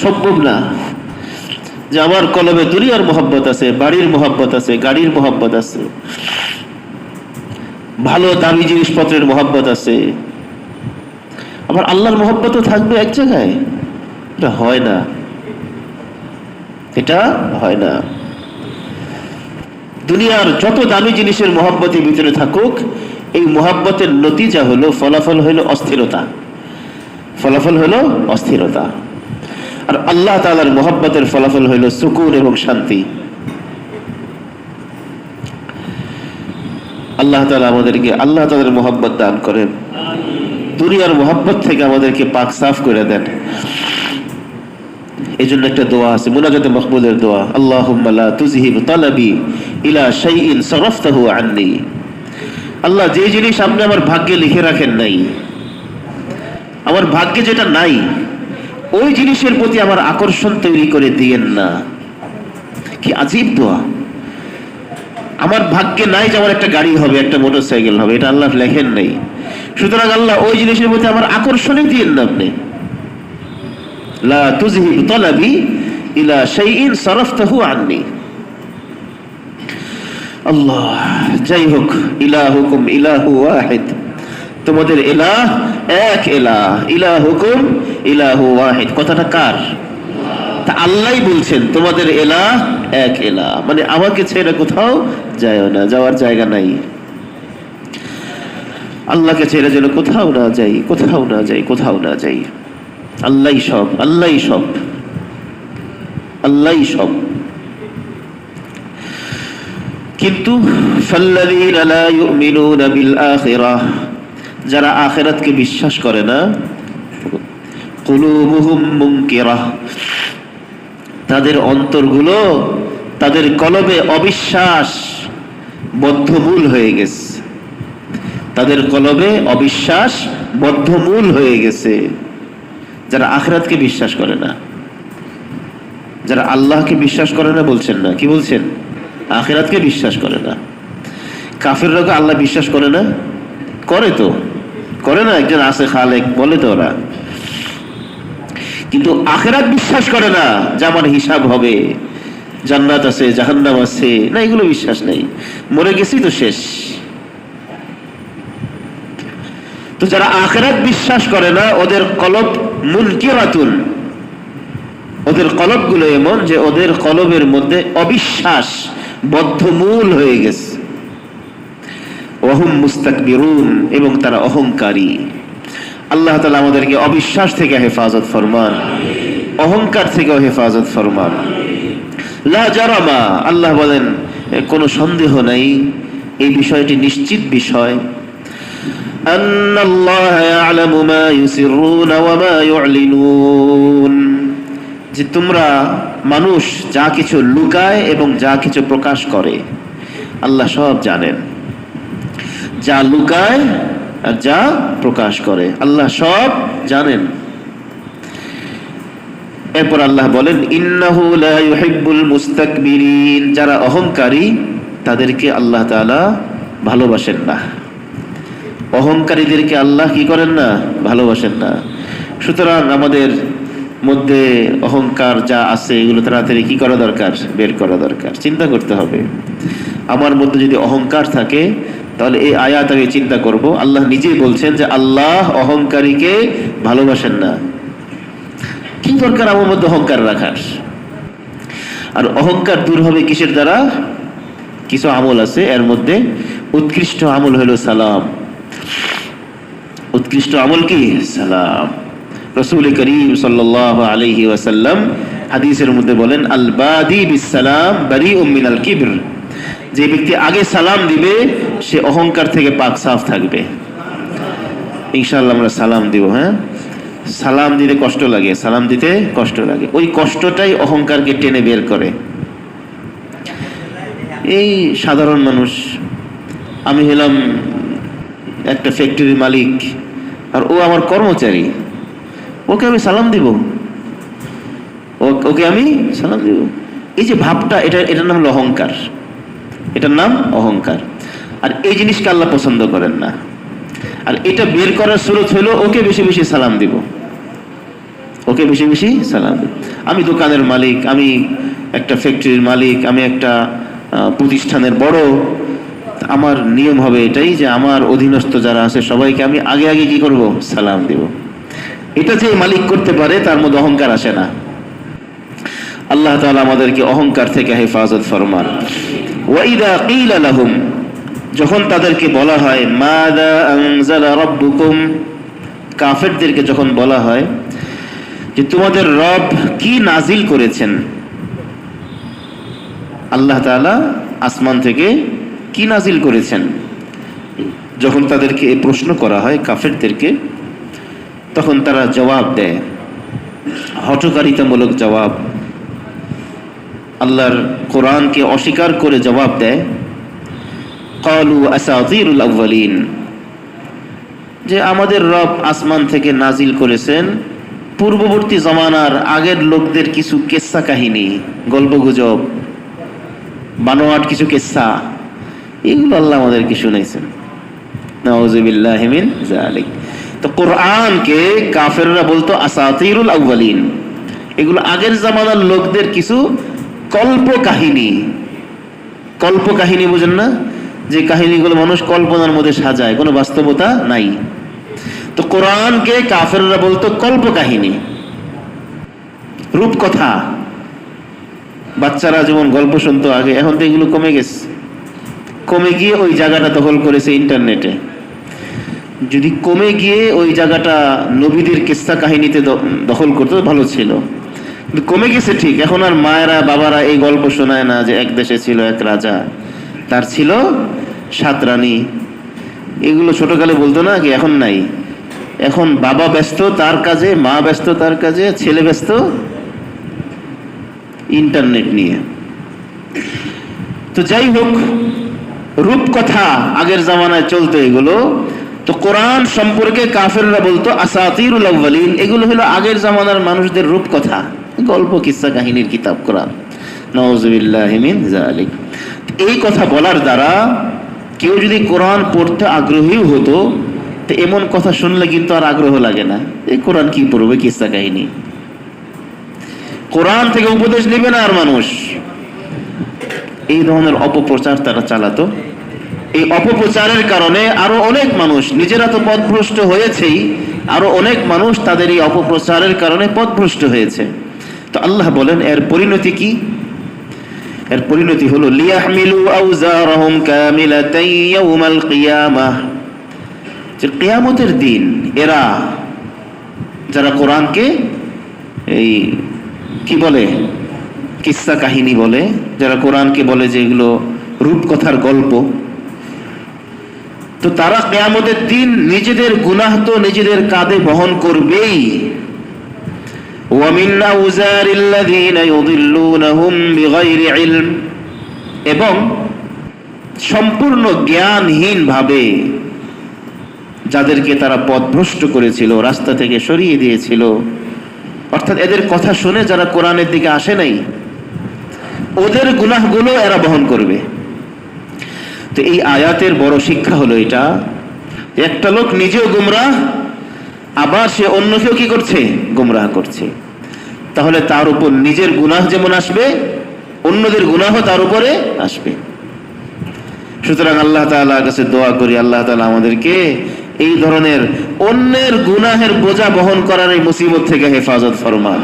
A: সম্ভব না। যে আমার কলবে দুনিয়ার মুহাব্বত আছে, বাড়ির মুহাব্বত আছে, গাড়ির মুহাব্বত আছে, ভালো দামি জিনিসপত্রের মুহাব্বত আছে, আবার আল্লাহর মুহাব্বতও থাকবে এক জায়গায়, এটা হয় না, এটা হয় না। দুনিয়ার যত দামি জিনিসের মুহাব্বতের ভিতরে থাকুক, এই মুহাব্বতের নতিজা হলো, ফলাফল হলো অস্থিরতা। ফলাফল হলো অস্থিরতা। আর আল্লাহ তাআলার মুহাব্বতের ফলাফল হলো সুকুন এবং শান্তি। আল্লাহ তাআলা আমাদেরকে আল্লাহ তাআলার মুহাব্বত দান করেন, দুনিয়ার মুহাব্বত থেকে আমাদেরকে পাক সাফ করে দেন। এই জন্য একটা দোয়া আছে, মুনাজাতে মাকবুলের দোয়া, আল্লাহুম্মা লা তুযহিব তালাবি ইলা শাইইন সারাফতাহু আন্নি। আল্লাহ, যে জিনিস আপনি আমার ভাগ্যে লিখে রাখেন নাই, আমার ভাগ্যে যেটা নাই, ওই জিনিসের প্রতি আমার আকর্ষণ তৈরি করে দিয়েন না। কি আজীব দোয়া! আমার ভাগ্যে নাই যে আমার একটা গাড়ি হবে, একটা মোটরসাইকেল হবে, এটা আল্লাহ লেখেন নাই। সুতরাং আল্লাহ ওই জিনিসের প্রতি আমার আকর্ষণই দিয়েন না আপনি। লা তুযহিব তালাবি ইলা শাইইন সারাফতাহু আন্নি। আল্লাহ, যাই হোক, ইলাহুকুম ইলাহু ওয়াহিদ, তোমাদের ইলাহ এক ইলাহ, ইলাহুকুম ইলাহু ওয়াহিদ। কথাটা কার? তা আল্লাহই বলছেন তোমাদের ইলাহ এক ইলাহ, মানে আমাকে ছেড়ে কোথাও যায় না, যাওয়ার জায়গা নাই। আল্লাহকে ছেড়ে যেন কোথাও না যাই, কোথাও না যাই, কোথাও না যাই। আল্লাহই সব, আল্লাহই সব, আল্লাহই সব। কিন্তু ফাল্লাযীনা লা ইউমিনুনা বিল আখিরাহ, যারা আখিরাতকে বিশ্বাস করে না, কুলুবুহুম মুনকিরাহ, তাদের অন্তরগুলো, তাদের কলবে অবিশ্বাস বদ্ধমূল হয়ে গেছে। তাদের কলবে অবিশ্বাস বদ্ধমূল হয়ে গেছে। যারা আখিরাতকে বিশ্বাস করে না, যারা আল্লাহকে বিশ্বাস করে না বলছেন না, কি বলছেন? আখিরাতকে বিশ্বাস করে না। কাফেররা কি আল্লাহ বিশ্বাস করে না? করে তো, করে না? একজন আছে খালেক, বলে তো ওরা। কিন্তু আখিরাত বিশ্বাস করে না, যে আমার হিসাব হবে, জান্নাত আছে, জাহান্নাম আছে, না এগুলো বিশ্বাস নেই। মরে গেছি তো শেষ। তো যারা আখিরাত বিশ্বাস করে না, ওদের কলব মুনকিরাতুন, ওদের কলবগুলো এমন যে ওদের কলবের মধ্যে অবিশ্বাস বদ্ধমূল হয়ে গেছে। ওয়াহুম মুস্তাকবিরুন, এবং তারা অহংকারী। আল্লাহ তাআলা আমাদেরকে অবিশ্বাস থেকে হেফাজত ফরমান, অহংকার থেকেও হেফাজত ফরমান। লা জারামা, আল্লাহ বলেন কোনো সন্দেহ নাই, এই বিষয়টি নিশ্চিত বিষয়। আন্নাল্লাহা ইয়ালামু মা ইউসিররুনা ওয়া মা ইউ'লিনুন, যে তোমরা মানুষ যা কিছু লুকায় এবং যা কিছু প্রকাশ করে, আল্লাহ সব জানেন। যা লুকায় আর যা প্রকাশ করে, আল্লাহ সব জানেন। এরপর আল্লাহ বলেন, ইন্নাহু লা ইউহিব্বুল মুস্তাকবিরিন, যারা অহংকারী তাদেরকে আল্লাহ তাআলা ভালোবাসেন না। অহংকারীদেরকে আল্লাহ কি করেন না? ভালোবাসেন না। সুতরাং আমাদের মধ্যে অহংকার যা আছে এগুলো তাড়াতাড়ি কি করা দরকার? বের করা দরকার, চিন্তা করতে হবে। আমার মধ্যে যদি অহংকার থাকে, তাহলে এই আয়াত আমি চিন্তা করব। আল্লাহ নিজেই বলছেন যে আল্লাহ অহংকারীকে ভালোবাসেন না। কি দরকার আমার মধ্যে অহংকার রাখার? আর অহংকার দূর হবে কিসের দ্বারা? কিছু আমল আছে, এর মধ্যে উৎকৃষ্ট আমল হলো সালাম। উৎকৃষ্ট আমল কি? সালাম। রাসূল করিম সাল্লাল্লাহু আলাইহি ওয়াসাল্লাম হাদিসের মধ্যে বলেন, আল বাদি বিস সালাম বারিউম মিনাল কিবর, যে ব্যক্তি আগে সালাম দিবে সে অহংকার থেকে পাক সাফ থাকবে। ইনশাআল্লাহ আমরা সালাম দিব। হ্যাঁ, সালাম দিতে কষ্ট লাগে, সালাম দিতে কষ্ট লাগে। ওই কষ্টটাই অহংকারকে টেনে বের করে। এই সাধারণ মানুষ, আমি হলাম একটা ফ্যাক্টরির মালিক আর ও আমার কর্মচারী, ওকে আমি সালাম দিব, ওকে আমি সালাম দিব। এই যে ভাবটা, এটার নাম হলো অহংকার। এটার নাম অহংকার। আর এই জিনিসকে আল্লাহ পছন্দ করেন না। আর এটা বের করার সুরত হলো ওকে বেশি বেশি সালাম দিব, ওকে বেশি বেশি সালাম দিব। আমি দোকানের মালিক, আমি একটা ফ্যাক্টরির মালিক, আমি একটা প্রতিষ্ঠানের বড়, আমার নিয়ম হবে এটাই যে আমার অধীনস্থ যারা আছে সবাইকে আমি আগে আগে কি করব? সালাম দিব। এটা যে মালিক করতে পারে তার মধ্যে অহংকার আসে না। আল্লাহ তাআলা আমাদেরকে অহংকার থেকে হেফাজত ফরমান। ওয়াইদা কিলা লাহুম, যখন তাদেরকে বলা হয় মাযা আনজালা রাব্বুকুম, কাফেরদেরকে যখন বলা হয় যে তোমাদের রব কি নাজিল করেছেন, আল্লাহ তাআলা আসমান থেকে কি নাজিল করেছেন, যখন তাদেরকে এই প্রশ্ন করা হয় কাফেরদেরকে, তখন তারা জবাব দেয়, হঠকারিতামূলক জবাব। আল্লাহর কোরআনকে অস্বীকার করে জবাব দেয়, ক্বালু আসাতিরুল আউয়ালিন, যে আমাদের রব আসমান থেকে নাজিল করেছেন পূর্ববর্তী জমানার আগের লোকদের কিছু কিসসা কাহিনী, গল্পগুজব, বানোয়াট কিছু কিসসা, এগুলো আল্লাহ আমাদেরকে শুনাইছেন। নাউযু বিল্লাহি মিন যালিক। তো কোরআনকে কাফেররা বলতো আসাতিরুল আউয়ালিন, এগুলো আগের জামানার লোকদের কিছু কল্প কাহিনী। কল্প কাহিনী বুঝেন না? যে কাহিনীগুলো মানুষ কল্পনার মধ্যে সাজায়, কোনো বাস্তবতা নাই। তো কোরআনকে কাফেররা বলতো কল্প কাহিনী, রূপকথা। বাচ্চারা যেমন গল্প শুনতো আগে, এখন তো এগুলো কমে গেছে। কমে গিয়ে ওই জায়গাটা দখল করেছে ইন্টারনেটে। যদি কমে গিয়ে ওই জায়গাটা নবীদের কিস্সা কাহিনীতে দখল করতে ভালো ছিল, কিন্তু কমে গেছে ঠিক। এখন আর মায়েরা বাবারা এই গল্প শোনায় না যে এক দেশে ছিল এক রাজা, তার ছিল 7 রানী। এগুলো ছোটকালে বলতো না কি, এখন নাই। এখন বাবা ব্যস্ত তার কাজে, মা ব্যস্ত তার কাজে, ছেলে ব্যস্ত ইন্টারনেট নিয়ে। তো যাই হোক, রূপকথা আগের জামানায় চলতো এগুলো। তো কোরআন সম্পর্কে কাফেররা বলতো আসাতিরুল আউয়ালিন, এগুলো হলো আগের জামানার মানুষদের রূপকথা, গল্প কিস্সা কাহিনীর কিতাব কোরআন। নাউযুবিল্লাহি মিন যালিক। এই কথা বলার দ্বারা কেউ যদি কোরআন পড়তে আগ্রহী হতো, তো এমন কথা শুনলে কিন্তু আর আগ্রহ লাগে না। এই কোরআন কি পড়বে, কিস্সা কাহিনী। কোরআন থেকে উপদেশ নেবে না আর মানুষ। এই ধরনের অপপ্রচার তারা চালাতো। এই অপপ্রচারের কারণে আরো অনেক মানুষ, নিজেরা তো পথভ্রষ্ট হয়েছেই, আরো অনেক মানুষ তাদের এই অপপ্রচারের কারণে পথভ্রষ্ট হয়েছে। তো আল্লাহ বলেন এর পরিণতি কি? এর পরিণতি হলো লিয়াহমিলু আওজারহুম কামিলাতান ইয়াউমাল কিয়ামাহ, যে কিয়ামতের দিন এরা যারা কোরআনকে এই কি বলে, কিস্সা কাহিনী বলে, যারা কোরআনকে বলে যে এগুলো রূপকথার গল্প, তো তারা কিয়ামতের দিন নিজেদের গুনাহ তো নিজেদের কাঁধে বহন করবেই। ওয়া মিন আউজারিল্লাযীনা ইউদিল্লুনাহুম বিগাইরি ইলম, এবং সম্পূর্ণ জ্ঞানহীন ভাবে যাদেরকে তারা পথভ্রষ্ট করেছিল, রাস্তা থেকে সরিয়ে দিয়েছিল, অর্থাৎ এদের কথা শুনে যারা কোরআনের দিকে আসে নাই, ওদের গুনাহগুলো এরা বহন করবে। তো এই আয়াতের বড় শিক্ষা হলো এটা, একটা লোক নিজেও গুমরাহ, আবার সে অন্যকেও কি করছে, গুমরাহ করছে। তাহলে তার উপর নিজের গুনাহ যেমন আসবে, অন্যদের গুনাহ তার উপরে আসবে। সুতরাং আল্লাহ তাআলার কাছে দোয়া করি, আল্লাহ তাআলা আমাদেরকে এই ধরনের অন্যের গুনাহের বোঝা বহন করার এই মুসিবত থেকে হেফাজত ফরমান।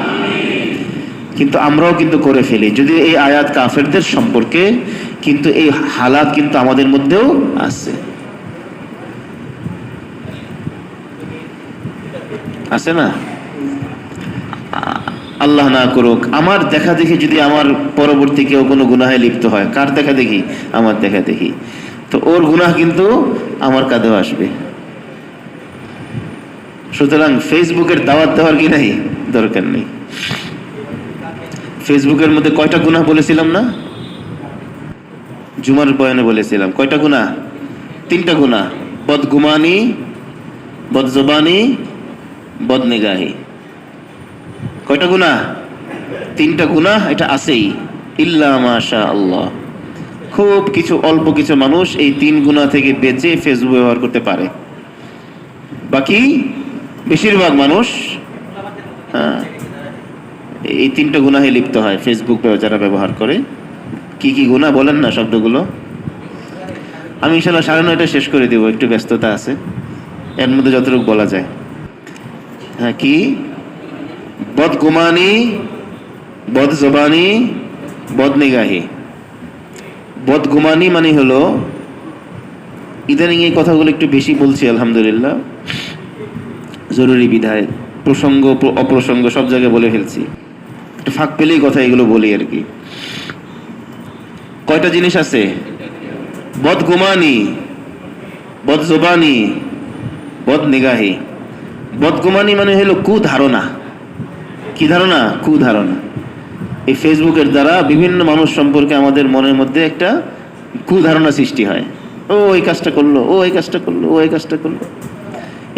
A: কিন্তু আমরাও কিন্তু করে ফেলি, যদি এই আয়াত কাফেরদের সম্পর্কে, কিন্তু এই হালাত কিন্তু আমাদের মধ্যেও আছে, আছে না? আল্লাহ না করুক, আমার দেখা দেখি যদি আমার পরবর্তী কেউ কোনো গুনাহে লিপ্ত হয়, কার দেখা দেখি? আমার দেখা দেখি, তো ওর গুনাহ কিন্তু আমার কাঁধেও আসবে। সুতরাং ফেসবুকের দাওয়াত দেওয়ার কি নাই, দরকার নেই। ফেসবুকের মধ্যে কয়টা গুনাহ বলেছিলাম না, জুমার বয়ানে বলেছিলাম, কয়টা গুনাহ? 3টা গুনাহ, বদগুমানি, বদজবানি, বদনিগাহি। কয়টা গুনাহ? 3টা গুনাহ। এটা আছেই, ইল্লা মাশা আল্লাহ। খুব কিছু, অল্প কিছু মানুষ এই 3 গুনাহ থেকে বেঁচে ফেসবুক ব্যবহার করতে পারে, বাকি বেশিরভাগ মানুষ এই 3টা গুনাহে লিপ্ত হয় ফেসবুক যারা ব্যবহার করে। কি কি গুনাহ বলেন না শব্দগুলো? আমি ইনশাআল্লাহ 9:30 শেষ করে দেব, একটু ব্যস্ততা আছে, এর মধ্যে যতটুকু বলা যায়। হ্যাঁ, কি? বদগুমানি, বদজবানি, বদনিগাহি। বদগুমানি মানে হলো, ইদানিং এই কথাগুলো একটু বেশি বলছি আলহামদুলিল্লাহ, জরুরি বিধায়, প্রসঙ্গ অপ্রসঙ্গ সব জায়গায় বলে ফেলছি, একটু ফাঁক পেলেই কথা এগুলো বলি আর কি। কয়টা জিনিস আছে? বদগুমানি, বদজবানি, বদনিগাহি। বদগুমানি মানে হলো কুধারণা। কি ধারণা? কুধারণা। এই ফেসবুকের দ্বারা বিভিন্ন মানুষ সম্পর্কে আমাদের মনের মধ্যে একটা কুধারণা সৃষ্টি হয়। ও এই কাজটা করলো, ও এই কাজটা করলো, ও এই কাজটা করলো।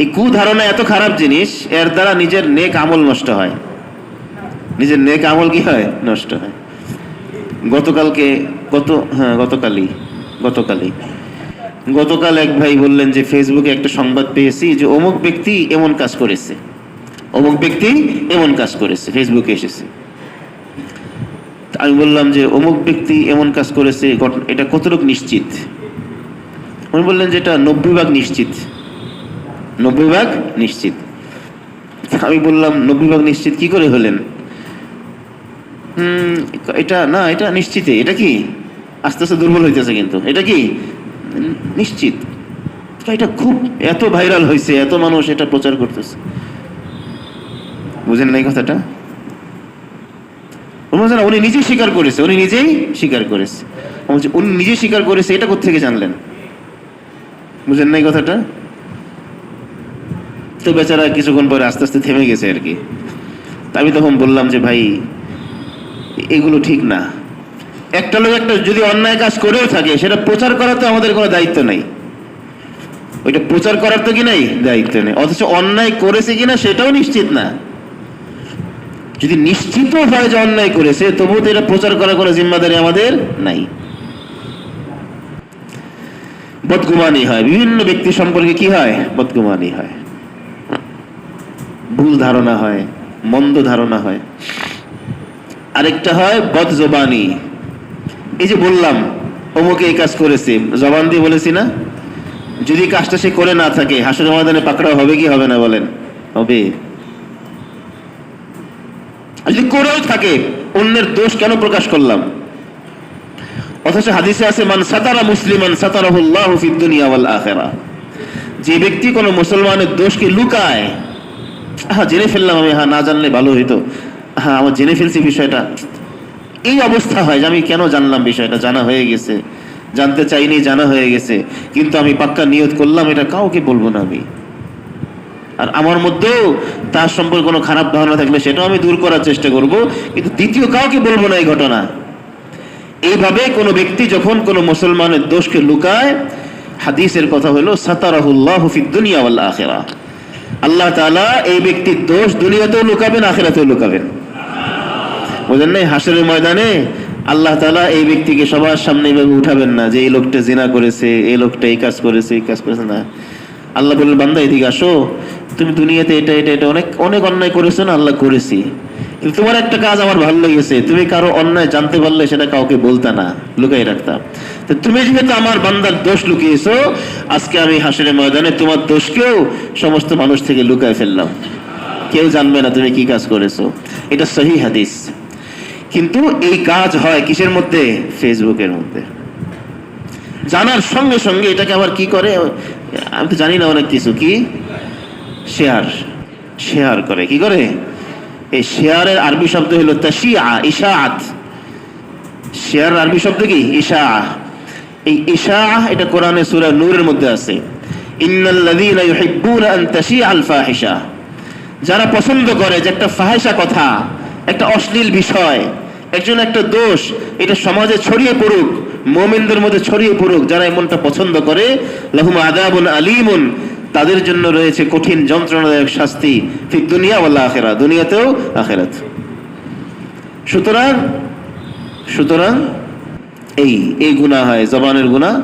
A: এই কুধারণা এত খারাপ জিনিস, এর দ্বারা নিজের নেক আমল নষ্ট হয়। নিজের নেক আমল কি হয়? নষ্ট হয়। গতকাল এক ভাই বললেন যে ফেসবুকে একটা সংবাদ পেয়েছি যে অমুক ব্যক্তি এমন কাজ করেছে, অমুক ব্যক্তি এমন কাজ করেছে, ফেসবুকে এসেছে। আমি বললাম যে অমুক ব্যক্তি এমন কাজ করেছে, এটা কতটুকু নিশ্চিত? উনি বললেন যে এটা 90% নিশ্চিত। 90% নিশ্চিত। আমি বললাম 90% নিশ্চিত কি করে হলেন? এটা না, এটা নিশ্চিত। এটা কি? আস্তে আস্তে দুর্বল হইতেছে, কিন্তু এটা কি নিশ্চিত। এটা খুব এত ভাইরাল হয়েছে, এত মানুষ এটা প্রচার করতেছে। বুঝেন নাই কথাটা? উনি নিজেই স্বীকার করেছে, উনি নিজেই স্বীকার করেছে। উনি নিজে স্বীকার করেছে, এটা কোত্থেকে জানলেন? বুঝেন নাই কথাটা? তো বেচারা কিছুক্ষণ পরে আস্তে আস্তে থেমে গেছে আর কি। আমি তখন বললাম যে ভাই, এগুলো ঠিক না। একটা লোক একটা যদি অন্যায় কাজ করেও থাকে, সেটা প্রচার করার তো আমাদের কোনো দায়িত্ব নাই। ওইটা প্রচার করার তো কি নাই, দায়িত্ব নেই। অথচ অন্যায় করেছে কিনা সেটাও নিশ্চিত না। যদি নিশ্চিত হয় যে অন্যায় করেছে, তবুও তো এটা প্রচার করার কোনো জিম্মাদারি আমাদের নাই। বদগুমানি হয়, বিভিন্ন ব্যক্তি সম্পর্কে কি হয়? বদগুমানি হয়, ভুল ধারণা হয়, মন্দ ধারণা হয়। আরেকটা হয় বদজবানি। এই যে বললাম অমুকে এই কাজ করেছে, জবান দিয়ে বলেছি না? যদি কাজটা সে করে না থাকে, হাসরের ময়দানে পাকড়াও হবে কি হবে না বলেন? হবে। যদি করেও থাকে, অন্যের দোষ কেন প্রকাশ করলাম? অথচ হাদিসে আছে, মান সাতারা মুসলিমান সাতারাহুল্লাহু ফিদ দুনিয়া ওয়াল আখিরাহ। যে ব্যক্তি কোনো মুসলমানের দোষকে লুকায়, জেনে ফেললাম আমি, না জানলে ভালো হইতো, আমার জেনে ফেলছি বিষয়টা, এই অবস্থা হয় যে আমি কেন জানলাম বিষয়টা, জানা হয়ে গেছে, জানতে চাইনি, জানা হয়ে গেছে, কিন্তু আমি পাক্কা নিয়ত করলাম এটা কাউকে বলবো না আমি। আর আমার মধ্যেও তার সম্পর্কে কোনো খারাপ ধারণা থাকলে সেটাও আমি দূর করার চেষ্টা করব, কিন্তু দ্বিতীয় কাউকে বলবো না এই ঘটনা। এইভাবে কোনো ব্যক্তি যখন কোনো মুসলমানের দোষকে লুকায়, হাদিসের কথা হলো সাতারাহুল্লাহু ফিদ দুনিয়া ওয়াল আখিরাহ। আল্লাহ তাআলা এই ব্যক্তির দোষ দুনিয়াতেও লুকাবেন, আখিরাতেও লুকাবেন। বুঝেন নাই? হাসরের ময়দানে আল্লাহ তাআলা এই ব্যক্তিকে সবার সামনে এইভাবে উঠাবেন না যে এই লোকটা জিনা করেছে, এই লোকটা এই কাজ করেছে, এই কাজ করেছে না। আল্লাহ বললেন, বান্দা এদিকে আসো, তুমি দুনিয়াতে এটা এটা এটা অনেক অনেক অন্যায় করেছো না? আল্লাহ করেছি, কিন্তু তোমার একটা কাজ আমার ভালো লেগেছে, তুমি কারো অন্যায় জানতে পারলে সেটা কাউকে বলতা না, লুকাই রাখতাম। তো তুমি যেহেতু আমার বান্দার দোষ লুকিয়েছো, আজকে আমি হাসরের ময়দানে তোমার দোষকেও সমস্ত মানুষ থেকে লুকায় ফেললাম, কেউ জানবে না তুমি কি কাজ করেছো। এটা সহিহ হাদিস। কিন্তু এই কাজ হয় কিসের মধ্যে? ফেসবুকের মধ্যে। জানার সঙ্গে সঙ্গে এটাকে আবার কি করে, আমি তো জানি না অনেক কিছু, কি শেয়ার শেয়ার করে। কি করে? এই শেয়ারের আরবি শব্দ হলো তাশিআ, ইশাআত। শেয়ার আরবি শব্দ কি? ইশাআ। এই ইশাআ এটা কোরআনে সূরা নূরের মধ্যে আছে, ইন্নাল্লাযীনা ইউহিব্বুনা আন তাশিআল ফাহিশা। যারা পছন্দ করে যে একটা ফাহিশা কথা, একটা অশ্লীল বিষয়, একজন একটা দোষ, এটা সমাজে ছড়িয়ে পড়ুক, মুমিনদের মধ্যে ছড়িয়ে পড়ুক, যারা এমনটা পছন্দ করে, লাহুম আযাবুন আলীমুন, তাদের জন্য রয়েছে কঠিন যন্ত্রণাদায়ক শাস্তি, ফিদ দুনিয়া ওয়াল আখিরাহ, দুনিয়াতেও আখিরাত। সুতরাং এই গুনাহ হয়, জবানের গুনাহ,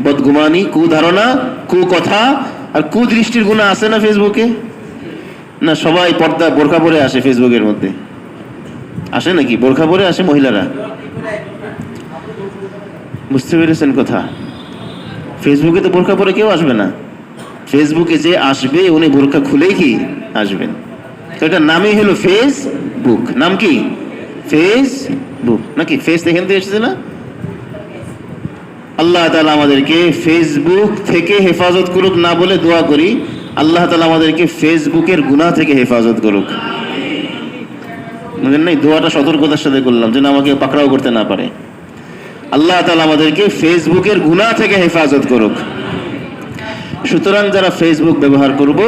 A: বদগুমানি, কুধারণা, কুকথা আর কুদৃষ্টির গুনাহ আছে না ফেসবুকে? না সবাই পর্দা বোরকা পরে আসে ফেসবুকের মধ্যে? আসে নাকি? বোরকা পরে আসে মহিলারা? বুঝতে পেরেছেন কথা? ফেসবুকে তো বোরকা পরে কেউ আসবে না। ফেসবুকে যে আসবে উনি বোরকা খুলেই কি আসবেন। তো এটার নামই হলো ফেসবুক। নাম কি? ফেসবুক নাকি? ফেস এখান থেকে এসেছে না? আল্লাহ তাআলা আমাদেরকে ফেসবুক থেকে হেফাজত করুক না বলে দোয়া করি, আল্লাহ তাআলা আমাদেরকে ফেসবুকের গুনাহ থেকে হেফাজত করুক। বুঝলেন নাই? দোয়াটা সতর্কতার সাথে করলাম যেন আমাকে পাকড়াও করতে না পারে। আল্লাহ তাআলা আমাদেরকে ফেসবুকের গুনাহ থেকে হেফাজত করুক। সুতরাং যারা ফেসবুক ব্যবহার করব,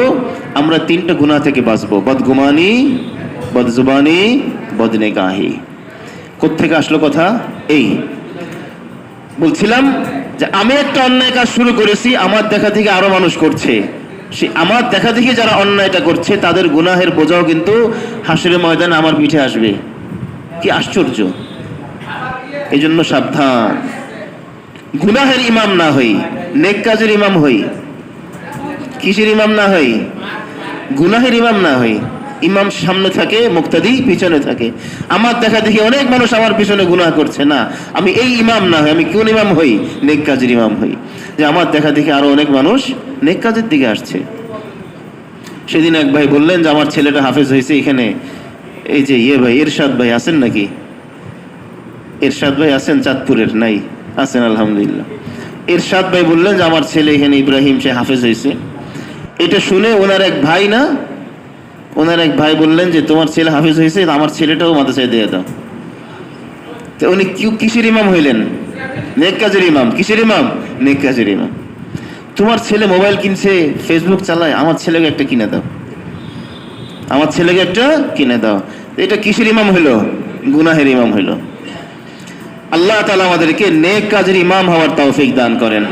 A: আমরা তিনটা গুনাহ থেকে বাঁচবো: বদগুমানি, বদজুবানি, বদনেগাহি। কোত্থেকে আসলো কথা? এই বলছিলাম যে আমি একটা অন্যায় কাজ শুরু করেছি, আমার দেখা থেকে আরো মানুষ করছে, সে আমার দেখা দেখি যারা অন্যায়টা করছে তাদের গুনাহের বোঝাও কিন্তু হাসরের ময়দানে আমার পিঠে আসবে। কি আশ্চর্য! এই জন্য সাবধান, গুনাহের ইমাম না হই, নেক কাজের ইমাম হই। কিসের ইমাম না হই? গুনাহের ইমাম না হই। ইমাম সামনে থাকে, মুক্তাদি পিছনে থাকে। আমার দেখা দেখি অনেক মানুষ আমার পিছনে গুনাহ করছে, না আমি এই ইমাম না হই, আমি কোন ইমাম হই? নেক কাজের ইমাম হই, যে আমার দেখা দেখি আরো অনেক মানুষ নেক কাজের দিকে আসছে। সেদিন এক ভাই বললেন যে আমার ছেলেটা হাফেজ হয়েছে এখানে, এই যে ভাই এরশাদ ভাই আছেন নাকি? এরশাদ ভাই আছেন চাঁদপুরের? নাই? আছেন আলহামদুলিল্লাহ। এরশাদ ভাই বললেন যে আমার ছেলে এখানে ইব্রাহিম সে হাফেজ হয়েছে। এটা শুনে ওনার এক ভাই বললেন যে তোমার ছেলে হাফেজ হয়েছে, আমার ছেলেটাও মাদ্রাসায় দিয়ে দাও। তো উনি কিসের ইমাম হইলেন? নেক কাজের ইমাম। কিসের ইমাম? নেক কাজের ইমাম। তোমার ছেলে মোবাইল কিনছে, ফেসবুক চালায়, আমার ছেলেকে একটা কিনে দাও, আমার ছেলেকে একটা কিনে দাও। এটা কিসের ইমাম হইল? গুনাহের ইমাম হইল। আল্লাহ তাআলা আমাদেরকে নেক কাজের ইমাম হওয়ার তৌফিক দান করেন।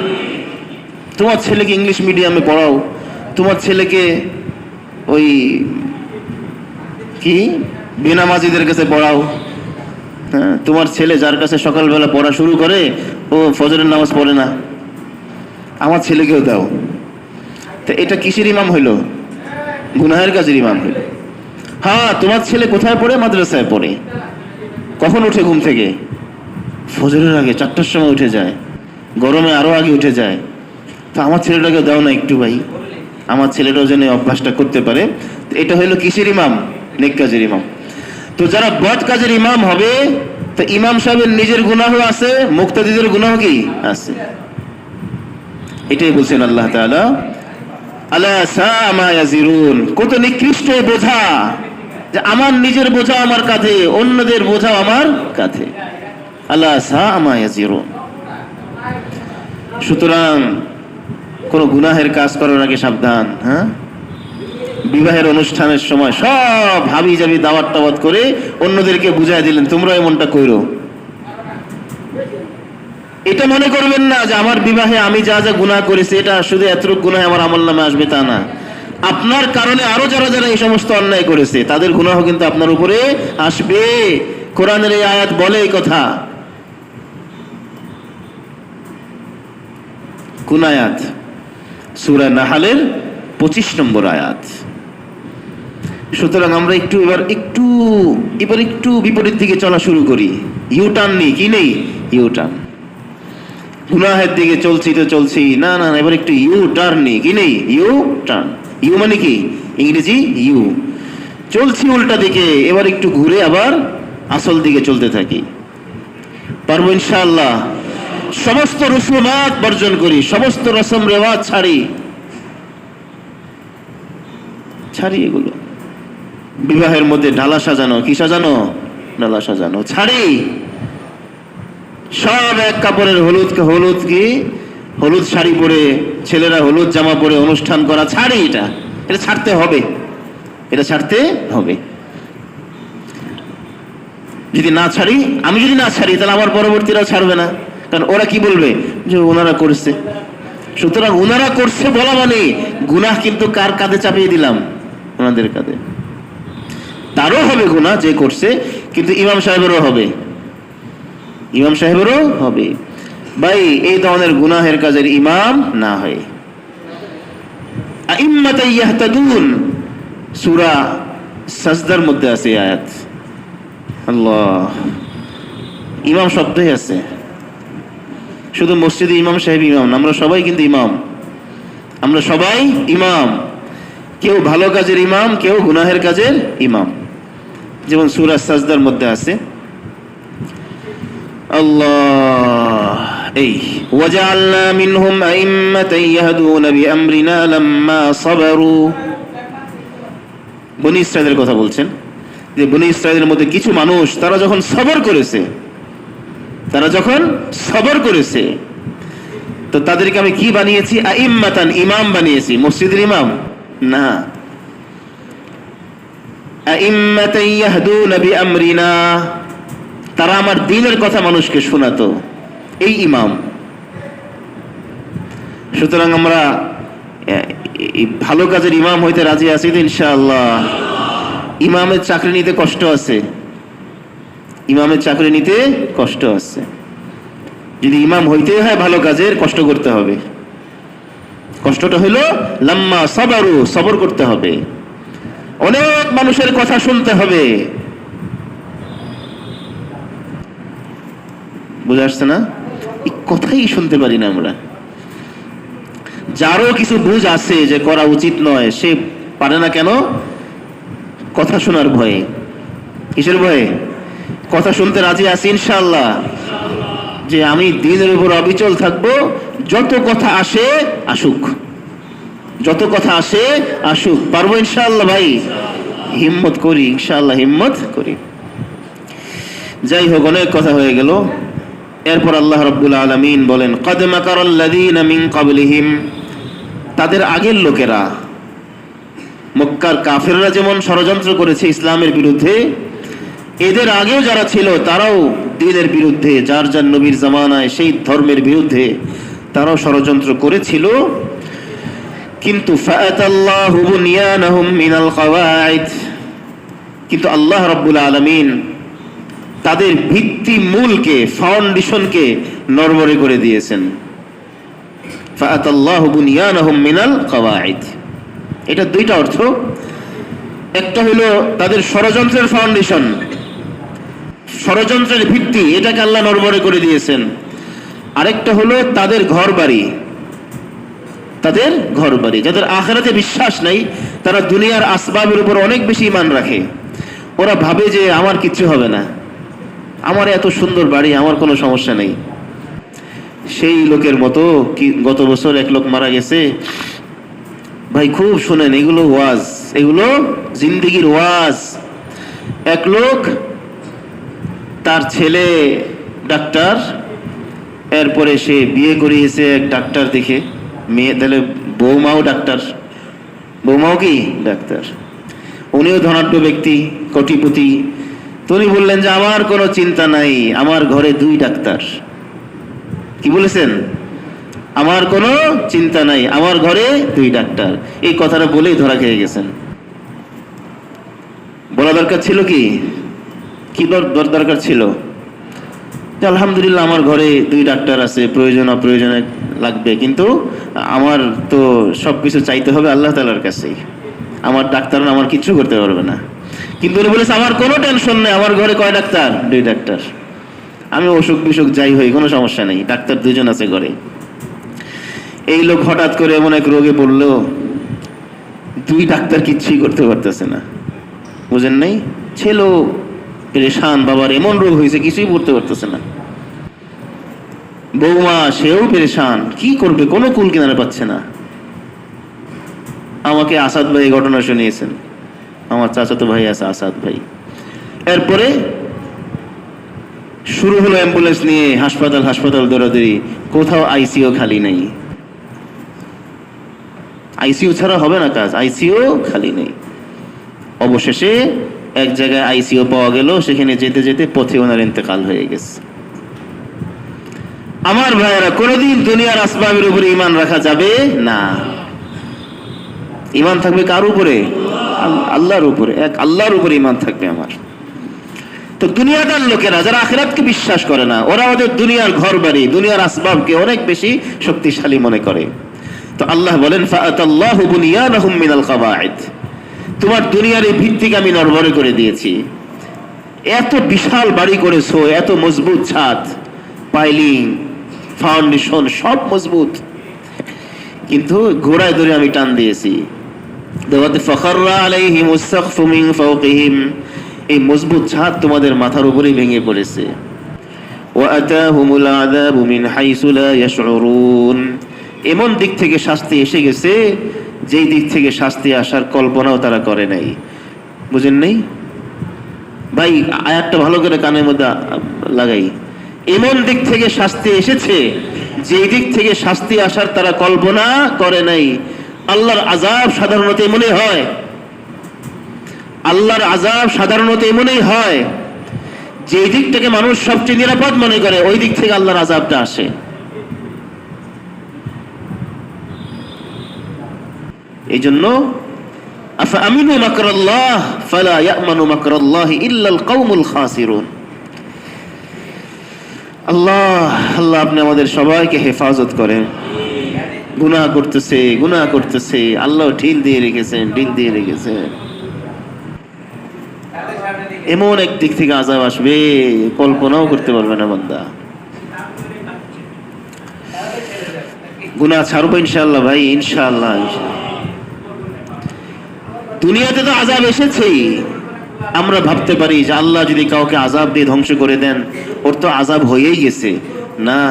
A: তোমার ছেলেকে ইংলিশ মিডিয়ামে পড়াও, তোমার ছেলেকে ওই কি বেনামাজিদের কাছে পড়াও। হ্যাঁ, তোমার ছেলে যার কাছে সকালবেলা পড়া শুরু করে ও ফজরের নামাজ পড়ে না, আমার ছেলেকেও দাও। তো এটা কিসের ইমাম হইল? গুনাহের কাজের ইমাম হইল। হ্যাঁ, তোমার ছেলে কোথায় পড়ে? মাদ্রাসায় পড়ে। কখন উঠে ঘুম থেকে? ফজরের আগে 4টার সময় উঠে যায়, গরমে আরো আগে উঠে যায়। তো আমার ছেলেটাকে দাও না একটু ভাই, আমার ছেলেটাও যেন অভ্যাসটা করতে পারে। এটা হইলো কিসের ইমাম? নেক কাজের ইমাম। তো যারা বদ কাজের ইমাম হবে, তো ইমাম সাহেবের নিজের গুনাহ আছে, মুক্তাদিদের গুনাহ কি আছে? এটাই বলছেন আল্লাহ তাআলা, আলা সাআ মা ইয়াজিরুন। কত নিকৃষ্ট বোঝা, যে আমার নিজের বোঝা আমার কাঁধে, অন্যদের বোঝা আমার কাঁধে। আলা সাআ মা ইয়াজিরুন। সুতরাং কোন গুনাহের কাজ করার আগে সাবধান। হ্যাঁ, বিবাহের অনুষ্ঠানের সময় সব হাবি জাবি দাওয়াত টাওয়াত করে অন্যদেরকে বুঝাই দিলেন, তোমরা এমনটা কইরো। এটা মনে করবেন না যে আমার বিবাহে আমি যা যা গুনাহ করেছি এটা শুধু এতটুকু গুনাহ আমার আমলনামে আসবে, তা না। আপনার কারণে আরো যারা যারা এই সমস্ত অন্যায় করেছে তাদের গুনাহ কিন্তু আপনার উপরে আসবে। কোরআনের এই আয়াত বলে এই কথা। কোন আয়াত? সূরা নাহলের 25 নম্বর আয়াত। সুতরাং আমরা এবার একটু বিপরীত দিকে চলা শুরু করি। ইউটার্ন নেই, কি নেই? ইউটার্ন। গুনাহের দিকে চলছি, না, এবার একটু ইউটার্ন নেই, কি নেই? ইউটার্ন। ইউ মানে কি? ইংরেজি ইউ। চলছি উল্টা দিকে, এবার একটু ঘুরে আবার আসল দিকে চলতে থাকি। পারবো ইনশাআল্লাহ। সমস্ত রসুমাত বর্জন করি, সমস্ত রসম রেওয়াজ ছাড়ি এগুলো। বিবাহের মধ্যে ডালা সাজানো, কি সাজানো? ডালা সাজানো ছাড়ি। সব এক কাপড়ের হলুদ শাড়ি পরে, ছেলেরা হলুদ জামা পরে অনুষ্ঠান করা ছাড়ি। এটা ছাড়তে হবে, এটা ছাড়তে হবে। আমি যদি না ছাড়ি তাহলে আমার পরবর্তীরাও ছাড়বে না, কারণ ওরা কি বলবে? যে ওনারা করছে। সুতরাং ওনারা করছে বলা মানে গুনাহ কিন্তু কার কাঁধে চাপিয়ে দিলাম? ওনাদের কাঁধে। তারও হবে গুনাহ যে করছে, কিন্তু ইমাম সাহেবেরও হবে। ভাই, এই ধরনের গুনাহের কাজের ইমাম না হয়। আইম্মাতান ইয়াহতাদুন, সূরা সাজদার মধ্যে আছে আয়াত। আল্লাহ, ইমাম শব্দই আছে। শুধু মসজিদে ইমাম সাহেব ইমাম না, আমরা সবাই কিন্তু ইমাম। আমরা সবাই ইমাম। কেউ ভালো কাজের ইমাম, কেউ গুনাহের কাজের ইমাম। যেমন সূরা সাজদার মধ্যে আছে আল্লাহ এই ওয়াজআলনা মিনহুম আইম্মাতান ইয়াহদুনা বিআমরিনা লাম্মা সাবারু। বনী ইসরাঈলের কথা বলছেন, যে বনী ইসরাঈলের মধ্যে কিছু মানুষ তারা যখন সবর করেছে, তো তাদেরকে আমি কি বানিয়েছি? আইম্মাতান, ইমাম বানিয়েছি। মসজিদের ইমাম না, আইম্মাতান ইয়াহদুনা বিআমরিনা, তারা আমার দ্বীনের কথা মানুষকে শোনাতো, এই ইমাম। সুতরাং আমরা ভালো কাজের ইমাম হইতে রাজি আছি তো ইনশাআল্লাহ। ইমামের চাকরি নিতে কষ্ট আছে, যদি ইমাম হইতে হয় ভালো কাজের, কষ্ট করতে হবে। কষ্টটা হইল লাম্মা সাবারু, সবর করতে হবে, অনেক মানুষের কথা শুনতে হবে। বুঝে আসছে না? এই কথাই শুনতে পারি না আমরা। যারও কিছু বুঝ আছে যে করা উচিত নয়, সে পারে না কেন? কথা শোনার ভয়ে। কিসের ভয়ে? কথা শুনতে রাজি আছি ইনশাআল্লাহ, যে আমি দ্বীনের উপর অবিচল থাকবো, যত কথা আসে আসুক, যত কথা আসে আসুক, পারবো ইনশাআল্লাহ ভাই, হিম্মত করি ইনশাআল্লাহ, হিম্মত করি। যাই হোক, অনেক কথা হয়ে গেল। এরপর আল্লাহ রাব্বুল আলামিন বলেন, ক্বাদ মাকারাল্লাযীনা মিন ক্বাবলিহিম, তাদের আগের লোকেরা, মক্কার কাফেররা যেমন ষড়যন্ত্র করেছে ইসলামের বিরুদ্ধে, এদের আগেও যারা ছিল তারাও দ্বীনের বিরুদ্ধে, যার যার নবীর জামানায় সেই ধর্মের বিরুদ্ধে তারাও ষড়যন্ত্র করেছিল। কিন্তু ফাআতাল্লাহু বুনিয়ানাহুম মিনাল কাওয়াইদ, কিন্তু আল্লাহ রাব্বুল আলামিন তাদের ভিত্তি মূলকে, ফাউন্ডেশনকে নড়বড়ে করে দিয়েছেন। ফাআতাল্লাহু বুনিয়ানাহুম মিনাল কাওয়াইদ, এটা দুইটা অর্থ। একটা হলো তাদের ষড়যন্ত্রের ফাউন্ডেশন, ষড়যন্ত্রের ভিত্তি, এটাকে আল্লাহ নড়বড়ে করে দিয়েছেন। আরেকটা হলো তাদের ঘর বাড়ি, তাদের ঘর বাড়ি। যাদের আখিরাতে বিশ্বাস নাই, তারা দুনিয়ার আসবাবের উপর অনেক বেশি ঈমান রাখে। ওরা ভাবে যে আমার কিচ্ছু হবে না, আমার এত সুন্দর বাড়ি, আমার কোনো সমস্যা নেই। সেই লোকের মতো কি গত বছর এক লোক মারা গেছে ভাই, খুব শুনেন, এগুলো ওয়াজ, এগুলো জিন্দেগির ওয়াজ। এক লোক, তার ছেলে ডাক্তার, এরপরে সে বিয়ে করিয়েছে এক ডাক্তার দেখে, মেয়ে তাহলে বৌমাও ডাক্তার, বৌমাও কি ডাক্তার। উনিও ধনাঢ্য ব্যক্তি, কোটিপতি। তো উনি বললেন যে আমার কোনো চিন্তা নাই, আমার ঘরে 2 ডাক্তার। কি বলেছেন? আমার কোনো চিন্তা নাই, আমার ঘরে 2 ডাক্তার। এই কথাটা বলেই ধরা খেয়ে গেছেন। বলা দরকার ছিল কি, কি দরকার ছিল? আলহামদুলিল্লাহ আমার ঘরে 2 ডাক্তার আছে, প্রয়োজন অপ্রয়োজনে লাগবে, কিন্তু আমার তো সবকিছু চাইতে হবে আল্লাহ তাআলার কাছেই। আমার ডাক্তার আমার কিচ্ছু করতে পারবে না। কিন্তু উনি বলেছে আমার কোনো টেনশন নেই, আমার ঘরে কয় ডাক্তার? 2 ডাক্তার। আমি অসুখ বিসুখ যাই হই, কোনো সমস্যা নেই, ডাক্তার 2 জন আছে ঘরে। এই লোক হঠাৎ করে এমন এক রোগে পড়লো, 2 ডাক্তার কিচ্ছুই করতে পারতেছে না। বুঝেন নাই? ছেলে পেরেশান, বাবার এমন রোগ হয়েছে কিছুই করতে পারতেছে না। বৌমা সেও পেরেশান, কি করবে, কোনো কুল কিনারা পাচ্ছে না। আমাকে আসাদ ভাই ঘটনা শুনিয়েছেন, আমার চাচাতো ভাই আছে আসাদ ভাই। এরপরে শুরু হলো অ্যাম্বুলেন্স নিয়ে হাসপাতাল দৌড়াদৌড়ি, কোথাও আইসিইউ খালি নাই। আইসিইউ ছাড়া হবে না কাজ, আইসিইউ খালি নেই। অবশেষে এক জায়গায় আইসিইউ পাওয়া গেল, সেখানে যেতে যেতে পথে ওনার ইন্তেকাল হয়ে গেছে। আমার ভাইয়েরা, কোনদিন দুনিয়ার আসবাবের উপরে ঈমান রাখা যাবে না। ঈমান থাকবে কার উপরে? আল্লাহর উপরে। এক আল্লাহর উপরে ঈমান থাকবে আমার। তো দুনিয়াদার লোকেরা যারা আখিরাতকে বিশ্বাস করে না, ওরা ওদের দুনিয়ার ঘর বাড়ি, দুনিয়ার আসবাবকে অনেক বেশি শক্তিশালী মনে করে। তো আল্লাহ বলেন, ফাআতাল্লাহু বুনিয়ানাহুম মিনাল কাওয়াইদ, তোমার দুনিয়ার এই ভিত্তিকে আমি নড়বড়ে করে দিয়েছি। এত বিশাল বাড়ি করেছো, এত মজবুত ছাদ, পাইলিং, ফাউন্ডেশন সব মজবুত, কিন্তু ঘোড়ায় ধরে আমি টান দিয়েছি। দেওয়াতে ফাখাররা আলাইহিমুস সাকফু মিন ফাওকিহিম, এই মজবুত ছাদ তোমাদের মাথার উপরেই ভেঙে পড়েছে। ওয়া আতাহুমুল আযাবু মিন হাইসু লা ইয়াশউরুন, এমন দিক থেকে শাস্তি এসে গেছে যেই দিক থেকে শাস্তি আসার কল্পনাও তারা করে নাই। বুঝেন নাই ভাই? আয়াতটা ভালো করে কানের মধ্যে লাগাই। এমন দিক থেকে শাস্তি এসেছে যেই দিক থেকে শাস্তি আসার তারা কল্পনা করে নাই। আল্লাহর আযাব সাধারণত এমনই হয়, আল্লাহর আযাব সাধারণত এমনই হয়, যেই দিকটাকে মানুষ সবচেয়ে নিরাপদ মনে করে ওই দিক থেকে আল্লাহর আযাবটা আসে। এই জন্য আফা আমিনু মাকরাল্লাহ ফালা ইয়ামানু মাকরাল্লাহি ইল্লাল কওমুল খাসিরুন। আল্লাহ আল্লাহ আপনি আমাদের সবাইকে হেফাজত করেন। গুনাহ করতেছে, আল্লাহ ঢিল দিয়ে রেখেছেন। এমন এক দিক থেকে আযাব আসবে কল্পনাও করতে পারবে না বান্দা। গুনাহ ছাড়বো ইনশাআল্লাহ ভাই, ইনশাআল্লাহ। দুনিয়াতে তো আযাব এসেছেই, আমরা ভাবতে পারি যে আল্লাহ যদি কাউকে আযাব দিয়ে ধ্বংস করে দেন, ওর তো আযাব হয়েই গেছে। না,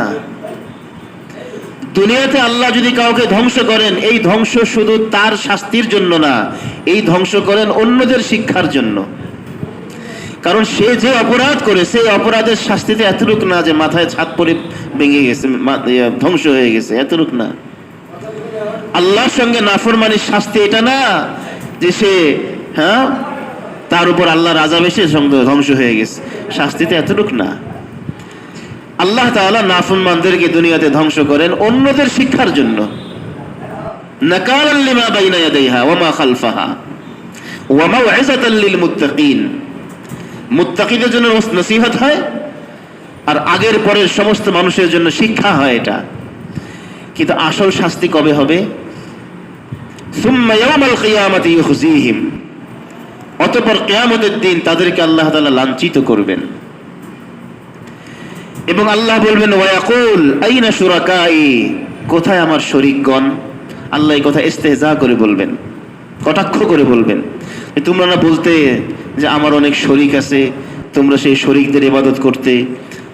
A: দুনিয়াতে আল্লাহ যদি কাউকে ধ্বংস করেন, এই ধ্বংস শুধু তার শাস্তির জন্য না, এই ধ্বংস করেন অন্যদের শিক্ষার জন্য। কারণ সে যে অপরাধ করেছে, এই অপরাধের শাস্তিতে এতটুক না যে মাথায় ছাদ পড়ে ভেঙে গেছে, ধ্বংস হয়ে গেছে, এতটুক না। আল্লাহর সঙ্গে নাফরমানির শাস্তি এটা না যে সে তার উপর আল্লাহর আযাব এসে ধ্বংস হয়ে গেছে, শাস্তিতে এতটুক না। আল্লাহ তাআলা নাফরমানদেরকে দুনিয়াতে ধ্বংস করেন অন্যদের শিক্ষার জন্য। নাকালান লিমা বাইনা ইয়াদাইহা ওয়া মা খালফাহা ওয়া মাউইযাতান লিল মুত্তাকিন। মুত্তাকিদের জন্য নসিহত হয়, আর আগের পরের সমস্ত মানুষের জন্য শিক্ষা হয় এটা। কিন্তু আসল শাস্তি কবে হবে? সুম্মা ইয়াউমাল কিয়ামাতি ইউখজিহিম, অতঃপর কিয়ামতের দিন তাদেরকে আল্লাহ তাআলা লাঞ্ছিত করবেন এবং আল্লাহ বলবেন ওয়ায়াকুল আইনা শুরাকাই, কোথায় আমার শরীকগণ? আল্লাহ এই কথা ইস্তেহজা করে বলবেন, কটাক্ষ করে বলবেন। তোমরা না বলতে যে আমার অনেক শরীক আছে, তোমরা সেই শরীকদের ইবাদত করতে,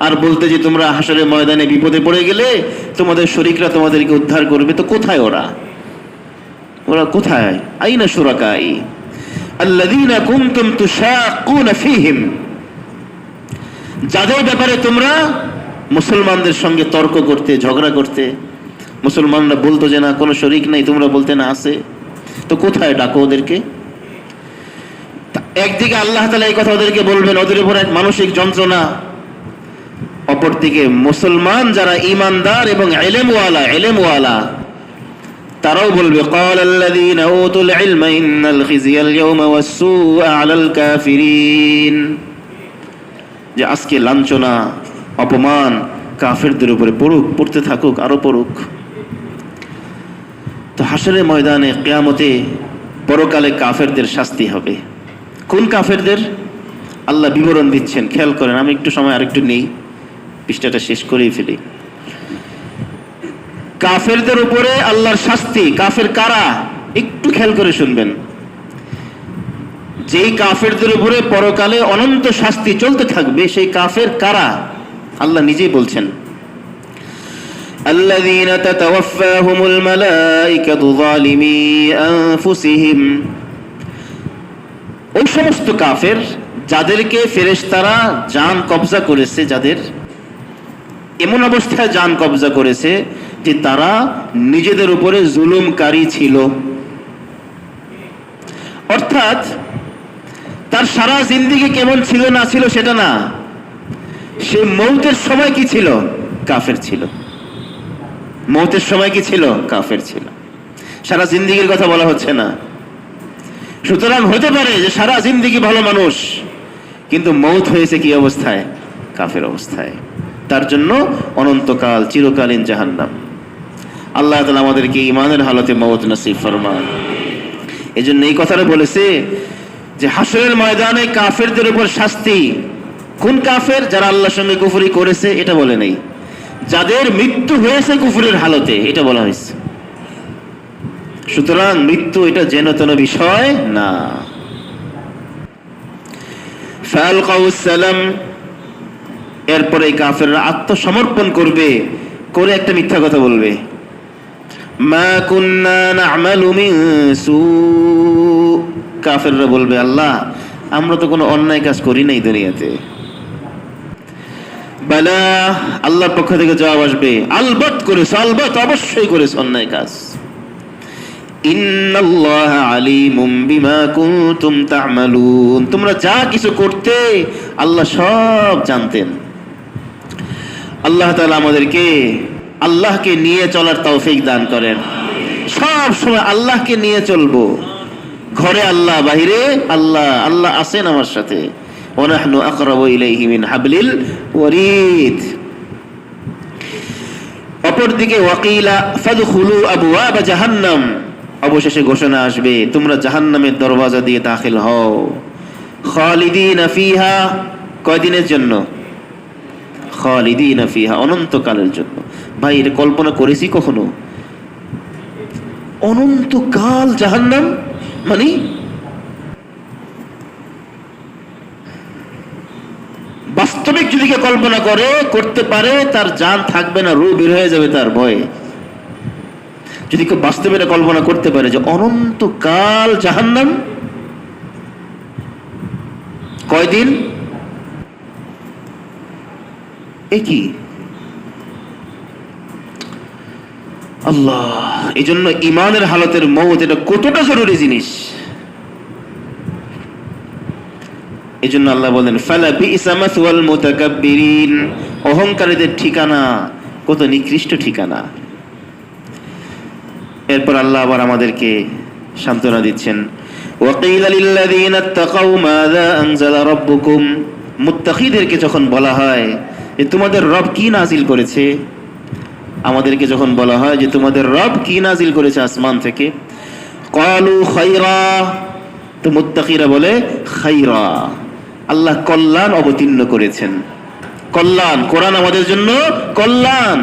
A: আর বলতে যে তোমরা হাসরের ময়দানে বিপদে পড়ে গেলে তোমাদের শরীকরা তোমাদেরকে উদ্ধার করবে। তো কোথায় ওরা? ওরা কোথায়? আইনা শুরাকাই আল্লাযীনা কুনতুম তুশাক্কুনা ফীহিম, যাদের ব্যাপারে তোমরা মুসলমানদের সঙ্গে তর্ক করতে, ঝগড়া করতে। মুসলমানরা বলতো যে না কোনো শরীক নাই, তোমরা বলতে না আছে। তো কোথায়? ডাকো ওদেরকে। একদিকে আল্লাহ তাআলা এই কথা ওদেরকে বলবেন, ওদের উপর এক মানসিক যন্ত্রণা। অপরদিকে মুসলমান যারা ঈমানদার এবং ইলমওয়ালা তারাও বলবে ক্বালাল্লাযীনা উতুল ইলমা ইন্নাল খিজিয়াল ইয়াওমা ওয়াস-সুআ আলাল কাফিরিন, যে আজকে লাঞ্ছনা অপমান কাফেরদের উপরে পড়তে থাকুক, আরো পড়ুক। তো হাসরের ময়দানে কিয়ামতে পরকালে কাফেরদের শাস্তি হবে। কোন কাফেরদের? আল্লাহ বিবরণ দিচ্ছেন, খেয়াল করেন। আমি একটু সময় আরেকটু নেই, পৃষ্ঠাটা শেষ করেই ফেলি। কাফেরদের উপরে আল্লাহর শাস্তি। কাফের কারা? একটু খেয়াল করে শুনবেন। যেই কাফেরদের উপরে পরকালে অনন্ত শাস্তি চলতে থাকবে, সেই কাফের কারা? আল্লাহ নিজেই বলছেন আল্লাযীনা তাতাওয়াফাহুমুল মালাইকাতু যালিমি আনফুসিহিম, ওই সমস্ত কাফের যাদেরকে ফেরেশতারা জান কবজা করেছে, যাদের এমন অবস্থায় জান কবজা করেছে যে তারা নিজেদের উপরে জুলুমকারী ছিল। অর্থাৎ তার সারা জিন্দেগি কেমন ছিল না ছিল সেটা না, সে মৌতের সময় কি ছিল? কাফের ছিল। মৌতের সময় কি ছিল? কাফের ছিল। সারা জিন্দেগির কথা বলা হচ্ছে না। সুতরাং হতে পারে যে সারা জিন্দেগি ভালো মানুষ, কিন্তু মৌত হয়েছে কি অবস্থায়? কাফের অবস্থায়। তার জন্য অনন্তকাল চিরকালীন জাহান্নাম। আল্লাহ তাআলা আমাদেরকে ঈমানের হালতে মওত নসিব ফরমান। এজন্য এই কথাটা বলেছে যে হাসরের ময়দানে কাফেরদের উপর শাস্তি। কোন কাফের? যারা আল্লাহর সঙ্গে কুফরি করেছে, এটা বলে নেই। যাদের মৃত্যু হয়েছে কুফরের হালতে, এটা বলা হয়েছে। সুতরাং মৃত্যু এটা যেন তেন বিষয় না। ফালকাউস সালাম, এরপরে কাফেররা আত্মসমর্পণ করবে, করে একটা মিথ্যা কথা বলবে। মা কুন্না না'মালু মিন সু, কাফেররা বলবে আল্লাহ আমরা তো কোনো অন্যায় কাজ করি নাই দুনিয়াতে। বালা, আল্লাহর পক্ষ থেকে জবাব আসবে আলবাত করেছ, আলবাত অবশ্যই করেছ অন্যায় কাজ। ইন্নাল্লাহা আলিমুম বিমা কুনতুম তা'মালুন, তোমরা যা কিছু করতে আল্লাহ সব জানতেন। আল্লাহ তাআলা আমাদেরকে আল্লাহকে নিয়ে চলার তৌফিক দান করেন। সব সময় আল্লাহকে নিয়ে চলবো। ঘরে আল্লাহ, বাহিরে আল্লাহ, আল্লাহ আছেন আমার সাথে। ওয়া নাহনু আকরাবু ইলাইহি মিন হাবলিল ওয়ারিদ। অপরদিকে ওয়াকিলা ফাদখুলু আবওয়াবা জাহান্নাম, অবশেষে ঘোষণা আসবে তোমরা জাহান্নামের দরওয়াজা দিয়ে দাখিল হও। খালিদিনা ফিহা, কয়দিনের জন্য? খালিদিনা ফিহা, অনন্তকালের জন্য। ভাই এটা কল্পনা করেছি কখনো? অনন্তকাল জাহান্নাম মানে বাস্তবিক যদি কেউ কল্পনা করতে পারে, তার জান থাকবে না, রূহ বের হয়ে যাবে তার ভয়ে। যদি কেউ বাস্তবে এটা কল্পনা করতে পারে যে অনন্তকাল জাহান্নাম, কয়দিন, এ কি আল্লাহ! এই জন্য ইমানের হালতের মওত এটা কতটা জরুরি জিনিস। এই জন্য আল্লাহ বলেন ফালা বিইসা মাসওয়াল মুতাকাব্বিরিন, অহংকারীদের ঠিকানা কত নিকৃষ্ট ঠিকানা। এরপর আল্লাহ আবার আমাদেরকে সান্ত্বনা দিচ্ছেন, ওয়াকিলা লিল্লাযীনা ইত্তাকাউ মাযা আনজালা রাব্বুকুম, মুত্তাকিদেরকে যখন বলা হয় যে তোমাদের রব কি নাজিল করেছে, আমাদেরকে যখন বলা হয় যে তোমাদের রব কি নাজিল করেছে আসমান থেকে, ক্বালু খায়রা, তো মুত্তাকিরা বলে খায়রা, আল্লাহ কল্যাণ অবতীর্ণ করেছেন। কল্যাণ, কোরআন আমাদের জন্য কল্যাণ।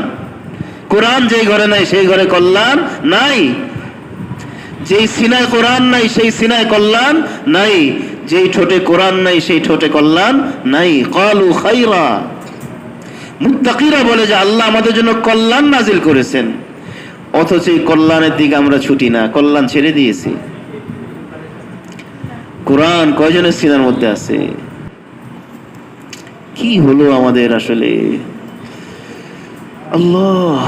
A: কোরআন যেই ঘরে নাই সেই ঘরে কল্যাণ নাই, যেই সিনায় কোরআন নাই সেই সিনায় কল্যাণ নাই, যেই ঠোঁটে কোরআন নাই সেই ঠোঁটে কল্যাণ নাই। ক্বালু খায়রা, মুত্তাকিরা বলে যে আল্লাহ আমাদের জন্য কল্যাণ নাজিল করেছেন, অথচ এই কল্যাণের দিকে আমরা ছুটি না, কল্যাণ ছেড়ে দিয়েছি। কোরআন কয়জনের সিনার মধ্যে আছে? কি হলো আমাদের আসলে আল্লাহ!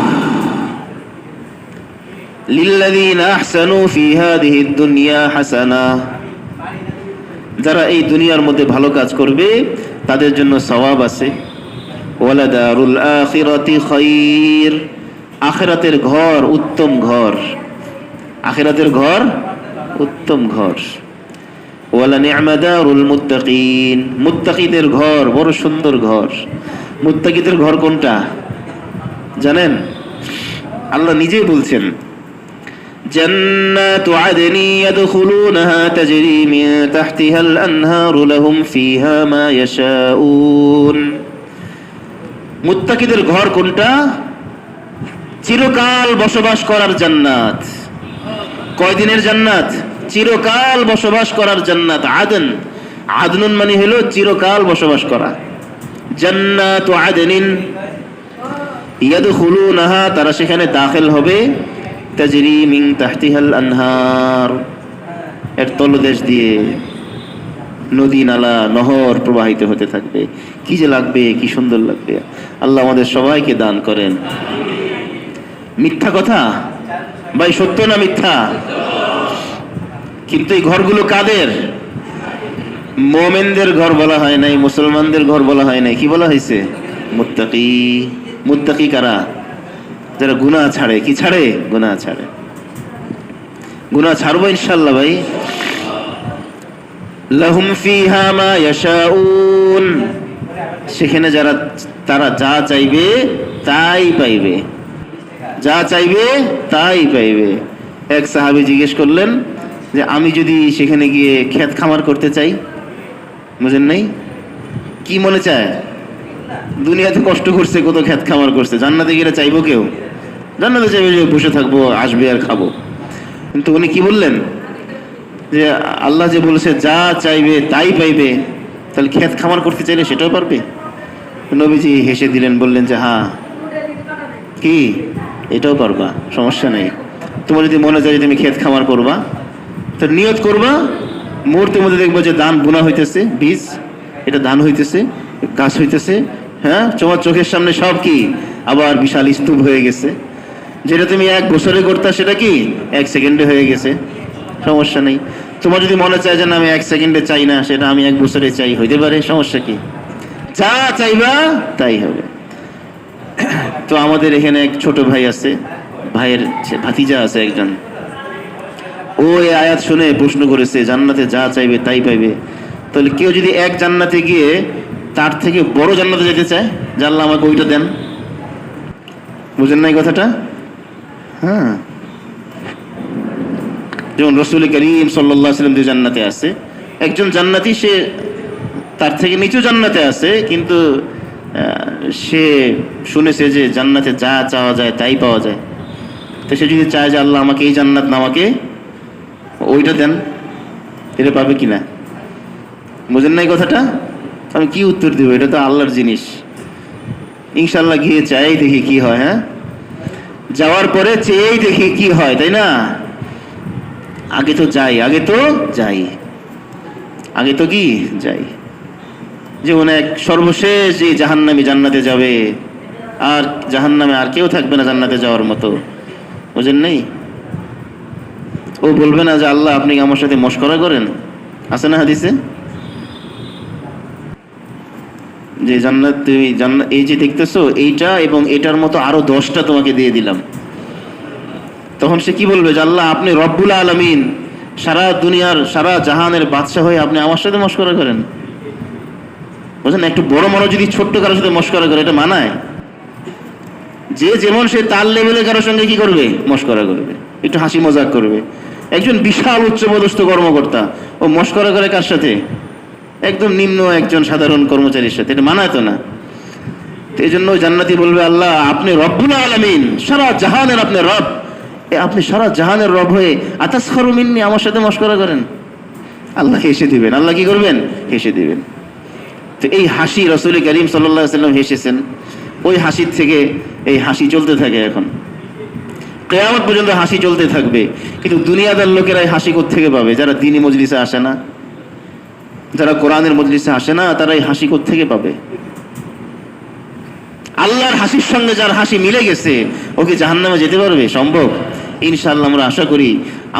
A: লিল্লাযীনা আহসানু ফী হাযিহিদ দুনিয়া হাসানাহ, যারা এই দুনিয়ার মধ্যে ভালো কাজ করবে তাদের জন্য সওয়াব আছে। ওয়ালাদারুল আখিরাতি খায়র, আখিরাতের ঘর উত্তম ঘর, আখিরাতের ঘর উত্তম ঘর। ওয়ালা নি'মা দারুল মুত্তাকিন, মুত্তাকিদের ঘর বড় সুন্দর ঘর। মুত্তাকিদের ঘর কোনটা জানেন? আল্লাহ নিজেই বলছেন, জান্নাতু আদনি ইয়াদখুলুনাহা তাজরি মিন তাহতিহাল আনহারু লাহুম ফীহা মা ইয়াশাউন। মুত্তাকিদের ঘর কোনটা? চিরকাল বসবাস করার জান্নাত। কয়দিনের জান্নাত? চিরকাল বসবাস করার জান্নাত। আদন, আদনুন মানে হলো চিরকাল বসবাস করা। জান্নাতু আদনিন ইয়াদখুলুনাহা, তারা সেখানে দাখিল হবে। তাজরি মিন তাহতিহাল আনহার, এর তলদেশ দিয়ে নদী নালা নহর প্রবাহিত হতে থাকবে। কি যে লাগবে, কি সুন্দর লাগবে। আল্লাহ আমাদের সবাইকে দান করেন। মিথ্যা কথা ভাই, সত্য না মিথ্যা? কিন্তু এই ঘরগুলো কাদের? মুমিনদের ঘর বলা হয় নাই, মুসলমানদের ঘর বলা হয় নাই, কি বলা হয়েছে? মুত্তাকি। মুত্তাকি কারা? যারা গুনাহ ছাড়ে। কি ছাড়ে? গুনাহ ছাড়ে। গুনাহ ছাড়বো ইনশাআল্লাহ ভাই। লাহুম ফীহা মা ইয়াশাউন, সেখানে যারা তারা যা চাইবে তাই পাইবে, যা চাইবে তাই পাইবে। এক সাহাবী জিজ্ঞেস করলেন যে আমি যদি সেখানে গিয়ে ক্ষেত খামার করতে চাই, বুঝেন নাই? কি মনে চায়? দুনিয়াতে কষ্ট করছে, কত ক্ষেত খামার করছে, জান্নাতে গিয়ে চাইবো কেউ? জান্নাতে চাইবে যে বসে থাকবো, আসবে আর খাবো। কিন্তু উনি কি বললেন? যে আল্লাহ যে বলেছে যা চাইবে তাই পাইবে, তাহলে ক্ষেত খামার করতে চাইলে সেটাও পারবে? নবীজি হেসে দিলেন, বললেন যে হ্যাঁ, কি এটাও পারবা, সমস্যা নেই। তোমার যদি মনে চাই যে তুমি ক্ষেত খামার করবা, তো নিয়ত করবা, মুহূর্তের মধ্যে দেখবো যে ধান বোনা হইতেছে, বীজ, এটা ধান হইতেছে, গাছ হইতেছে, হ্যাঁ, তোমার চোখের সামনে সব কি আবার বিশাল স্তূপ হয়ে গেছে। যেটা তুমি 1 বছরে করতা সেটা কি 1 সেকেন্ডে হয়ে গেছে, সমস্যা নেই। তোমার যদি মনে চায় যে না আমি 1 সেকেন্ডে চাই না, সেটা আমি 1 বছরে চাই, হইতে পারে, সমস্যা কি? যা চাইবা তাই হবে। তো আমাদের এখানে এক ছোট ভাই আছে, ভাইয়ের ভাতিজা আছে একজন, ও এই আয়াত শুনে প্রশ্ন করেছে জান্নাতে যা চাইবে তাই পাইবে। তাহলে কেউ যদি এক জান্নাতে গিয়ে তার থেকে বড় জান্নাতে যেতে চায়, যে আল্লাহ আমাকে ওইটা দেন, বুঝেন নাই কথাটা? হ্যাঁ, যেমন রাসূল করিম সাল্লাল্লাহু আলাইহি ওয়াসাল্লাম যে জান্নাতে আছে, একজন জান্নাতি সে তার থেকে নিচু জান্নাতে আছে, কিন্তু সে শুনেছে যে জান্নাতে যা চাওয়া যায় তাই পাওয়া যায়। তো সে যদি চায় যে আল্লাহ আমাকে এই জান্নাত না, আমাকে ওইটা দেন, এটা পাবে কিনা? বুঝেন নাই কথাটা? আমি কি উত্তর দেবো? এটা তো আল্লাহর জিনিস, ইনশাল্লাহ গিয়ে চাই, দেখি কি হয়। হ্যাঁ, যাওয়ার পরে চেয়েই দেখি কি হয়, তাই না? আগে তো যাই, আগে তো যাই, আগে তো কি যাই। জীবনে এক সর্বশেষ যে জাহান্নামী জান্নাতে যাবে, আর জাহান্নামে আর কেউ থাকবে না জান্নাতে যাওয়ার মতো, বুঝেন নেই? ও বলবে না যে আল্লাহ আপনি কি আমার সাথে মশকরা করেন? আছে না হাদিসে যে জান্নাত, তুমি জান্নাত এই যে দেখতেছো এইটা এবং এটার মতো আরো 10টা তোমাকে দিয়ে দিলাম। তখন সে কি বলবে যে আল্লাহ আপনি রব্বুল আলামিন, সারা দুনিয়ার সারা জাহানের বাদশা হয়ে আপনি আমার সাথে মশকরা করেন? বুঝলেন? একটু বড় মানুষ যদি ছোট্ট কারোর সাথে মশকরা করে, এটা মানায়? যে যেমন সে তার লেভেলে কারোর সঙ্গে কি করবে? মশকরা করবে, একটু হাসি মজাক করবে। একজন বিশাল উচ্চপদস্থ কর্মকর্তা ও মশকরা করে কার সাথে? একদম নিম্ন একজন সাধারণ কর্মচারীর সাথে, এটা মানায় তো না। তো এই জন্য জান্নাতি বলবে আল্লাহ আপনি রব্বুল আলামিন, সারা জাহানের আপনি রব, আপনি সারা জাহানের রব হয়ে আতাসখারু মিন্নি আমার সাথে মশকরা করেন? আল্লাহ হেসে দিবেন। আল্লাহ কি করবেন? হেসে দিবেন। তো এই হাসি রাসূল করিম সাল্লাল্লাহু আলাইহি ওয়াসাল্লাম হেসেছেন, ওই হাসির থেকে এই হাসি চলতে থাকে এখন কিয়ামত পর্যন্ত হাসি চলতে থাকবে। কিন্তু দুনিয়াদার লোকেরা এই হাসি কোত্থেকে পাবে? যারা দ্বীনি মজলিসে আসে না, যারা কোরআনের মজলিসে আসে না, তারা এই হাসি কোত্থেকে পাবে? আল্লাহর হাসির সঙ্গে যার হাসি মিলে গেছে, ও কি জাহান্নামে যেতে পারবে? সম্ভব? ইনশাআল্লাহ আমরা আশা করি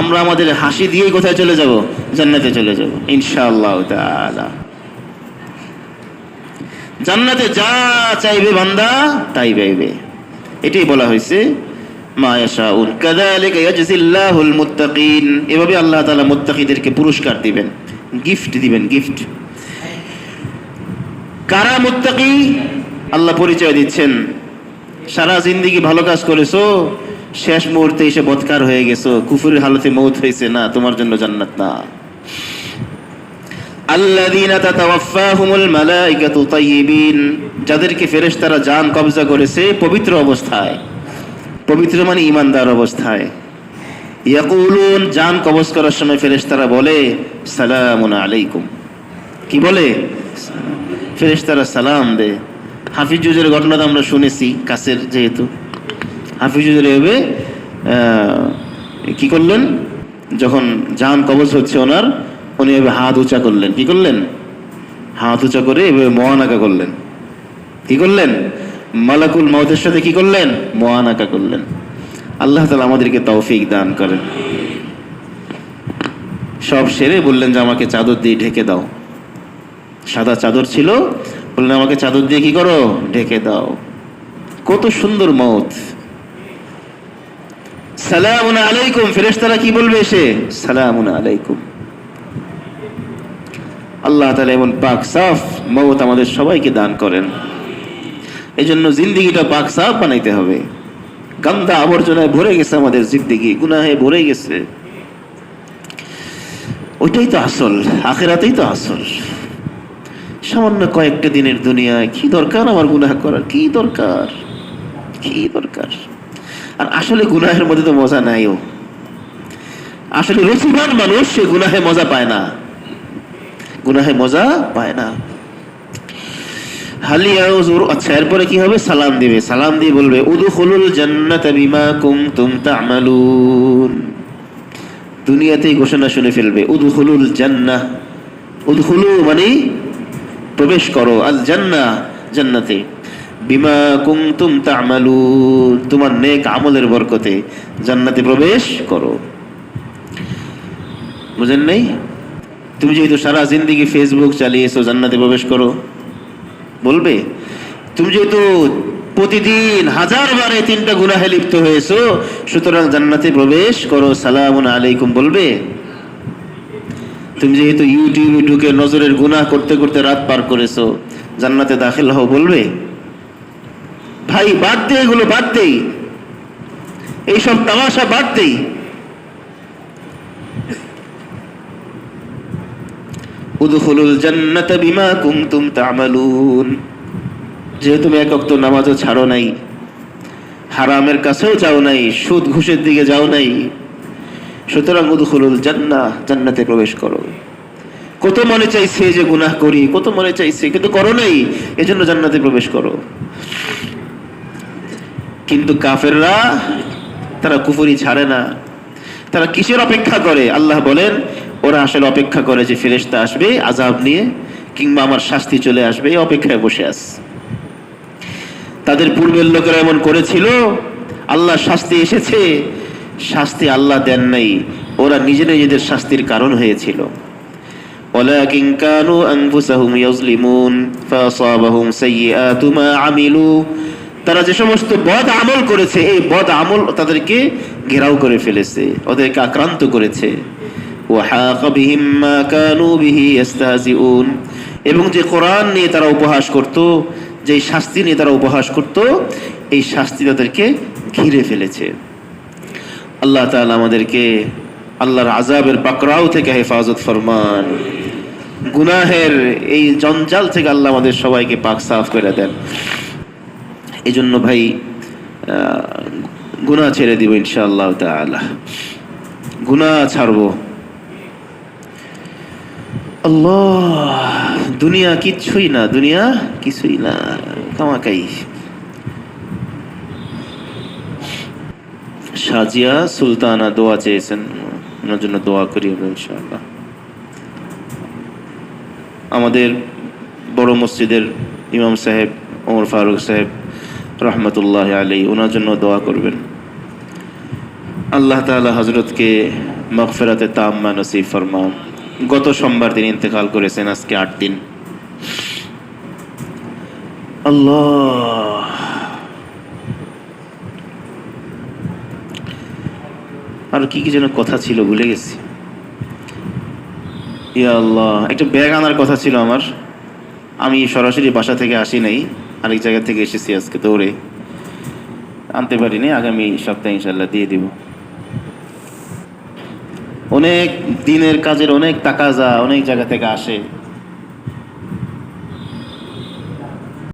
A: আমরা আমাদের হাসি দিয়েই কোথায় চলে যাব? জান্নাতে চলে যাব ইনশাআল্লাহ তাআলা। জান্নাতে যা চাইবে বান্দা তাই পাইবে, এটাই বলা হয়েছে মা ইয়াশাউন কাযালিকা ইয়াজজিল্লাহুল মুত্তাকিন। এভাবে আল্লাহ তাআলা মুত্তাকিদেরকে পুরস্কার দিবেন, গিফট দিবেন, গিফট। কারা মুত্তাকি? আল্লাহ পরিচয় দিচ্ছেন। সারা জিন্দেগি ভালো কাজ করেছো, শেষ মুহূর্তে এসে বদকার হয়ে গেছো, কুফরের হালতে মৌত হয়েছে, না, তোমার জন্য জান্নাত না। আল্লাযীনা তাতাওয়াফাহুমুল মালায়েকাতু তাইয়্যিবিন, যাদেরকে ফেরেশতারা জান কবজা করেছে পবিত্র অবস্থায়। পবিত্র মানে ঈমানদার অবস্থায়। ইয়াকুলুন, জান কবজ করার সময় ফেরেশতারা বলে সালামুন আলাইকুম। কি বলে? ফেরেশতারা সালাম দেয়। হাফিজ হুজুরের ঘটনা তো আমরা শুনেছি, কাছের যেহেতু। হাফিজ হুজুর এভাবে কি করলেন, যখন জান কবজ হচ্ছে ওনার, উনি এভাবে হাত উঁচা করলেন। কি করলেন? হাত উঁচা করে এভাবে মুআনাকা করলেন। কি করলেন? মালাকুল মউতের সাথে কি করলেন? মুআনাকা করলেন। আল্লাহ তাআলা আমাদেরকে তৌফিক দান করেন। সব সেরে বললেন যে আমাকে চাদর দিয়ে ঢেকে দাও। সাদা চাদর ছিল, বললেন আমাকে চাদর দিয়ে কি করো? ঢেকে দাও। কত সুন্দর মউত। সালামুন আলাইকুম, ফেরেশতারা কি বলবে এসে? সালামুন আলাইকুম। আল্লাহ তাআলা এমন পাক সাফ মউত আমাদের সবাইকে দান করেন। এই জন্য জিন্দেগিটা পাক সাফ বানাইতে হবে। গন্ধা আবর্জনায় ভরে গেছে আমাদের জিন্দেগি, গুনাহে ভরে গেছে। ওইটাই তো আসল, আখিরাতেই তো আসল। সামান্য কয়েকটা দিনের দুনিয়ায় কি দরকার আমার গুনাহ করার? কি দরকার? কি দরকার? আর আসলে গুনাহের মধ্যে তো মজা নাইও। আসলে রসিবান মানুষ সে গুনাহে মজা পায় না, গুনাহে মজা পায় না। আচ্ছা, এরপরে কি হবে? সালাম দিবে। সালাম দিয়ে বলবে উদখুলুল জান্নাতা বিমা কুনতুম তা'মালুন। দুনিয়াতেই ঘোষণা শুনে ফেলবে উদখুলুল জান্নাহ। উদখুলু মানে প্রবেশ করো, আল জান্নাহ জান্নাতে, বিমা কুনতুম তা'মালুন তোমার নেক আমলের বরকতে জান্নাতে প্রবেশ করো। বুঝেন নাই? তুমি যেহেতু সারা জিন্দেগি ফেসবুক চালিয়েছো, জান্নাতে প্রবেশ করো বলবে? তুমি যেহেতু প্রতিদিন 1000 বারে 3টা গুনাহে লিপ্ত হয়েছো, সুতরাং জান্নাতে প্রবেশ করো, সালামুন আলাইকুম বলবে? তুমি যেহেতু ইউটিউবে ঢুকে নজরের গুনাহ করতে করতে রাত পার করেছো, জান্নাতে দাখিল হও বলবে? ভাই বাদ দে, এগুলো বাদ দেই, এইসব তামাশা বাদ দেই। উদখুলুল জান্নাতা বিমা কুনতুম তা'মালুন। যেহেতু তুমি এক ওয়াক্ত নামাজও ছাড়ো নাই, হারামের কাছেও যাও নাই, সুদ ঘুষের দিকে যাও নাই, সুতরাং উদখুলুল জান্নাহ জান্নাতে প্রবেশ করো। কত মনে চাইছে যে গুনাহ করি, কত মনে চাইছে কিন্তু করো নাই, এজন্য জান্নাতে প্রবেশ করো। কিন্তু কাফেররা তারা কুফরি ছাড়ে না। তারা কিসের অপেক্ষা করে? আল্লাহ বলেন ওরা আসলে অপেক্ষা করে যে ফেরেশতা আসবে আযাব নিয়ে, কিংবা আমার শাস্তি চলে আসবে, এই অপেক্ষায় বসে আছে। তাদের পূর্বের লোকেরা এমন করেছিল, আল্লাহ শাস্তি এসেছে, শাস্তি আল্লাহ দেন নাই, ওরা নিজেদের শাস্তির কারণ হয়েছিল। ওয়ালাকিন কানু আনফুসাহুম ইয়াজলিমুন ফাসাবাহুম সাইয়্যাতু মা আমিলু। তারা যে সমস্ত বদ আমল করেছে, এই বদ আমল তাদেরকে ঘেরাও করে ফেলেছে, ওদেরকে আক্রান্ত করেছে। ওয়াহাকা বিহিম মা কানু বিহি ইস্তাহজিউন। এবং যে কোরআন নিয়ে তারা উপহাস করত, যে শাস্তি নিয়ে তারা উপহাস করত, এই শাস্তি তাদেরকে ঘিরে ফেলেছে। আল্লাহ তাআলা আমাদেরকে আল্লাহর আযাবের পাকড়াও থেকে হেফাজত ফরমান। গুনাহের এই জঞ্জাল থেকে আল্লাহ আমাদের সবাইকে পাক সাফ করে দেন। এই জন্য ভাই গুনাহ ছেড়ে দিব ইনশাআল্লাহ তাআলা, গুনাহ ছাড়বো। আল্লাহ, দুনিয়া কিচ্ছুই না, দুনিয়া কিছুই না, কামাকাই। সাজিয়া সুলতানা দোয়া চেয়েছেন, ওনার জন্য দোয়া করি আমরা ইনশাআল্লাহ। আমাদের বড় মসজিদের ইমাম সাহেব ওমর ফারুক সাহেব রহমতুল্লাহ আলাইহি, ওনার জন্য দোয়া করবেন। আল্লাহ তাআলা হযরতকে মাগফিরাতে তাম্মা নসিব ফরমান। গত সোমবার তিনি ইন্তেকাল করেছেন, আজকে 8 দিন। আল্লাহ, আর কি কি যেন কথা ছিল ভুলে গেছি। ইয়া আল্লাহ, একটা ব্যাগ আনার কথা ছিল আমার, আমি সরাসরি বাসা থেকে আসি নাই, আরেক জায়গা থেকে এসেছি, আজকে দৌড়ে আনতে পারিনি, আগামী সপ্তাহে ইনশাল্লাহ দিয়ে দিব। অনেক দিনের কাজের অনেক তাকাজা অনেক জায়গা থেকে আসে,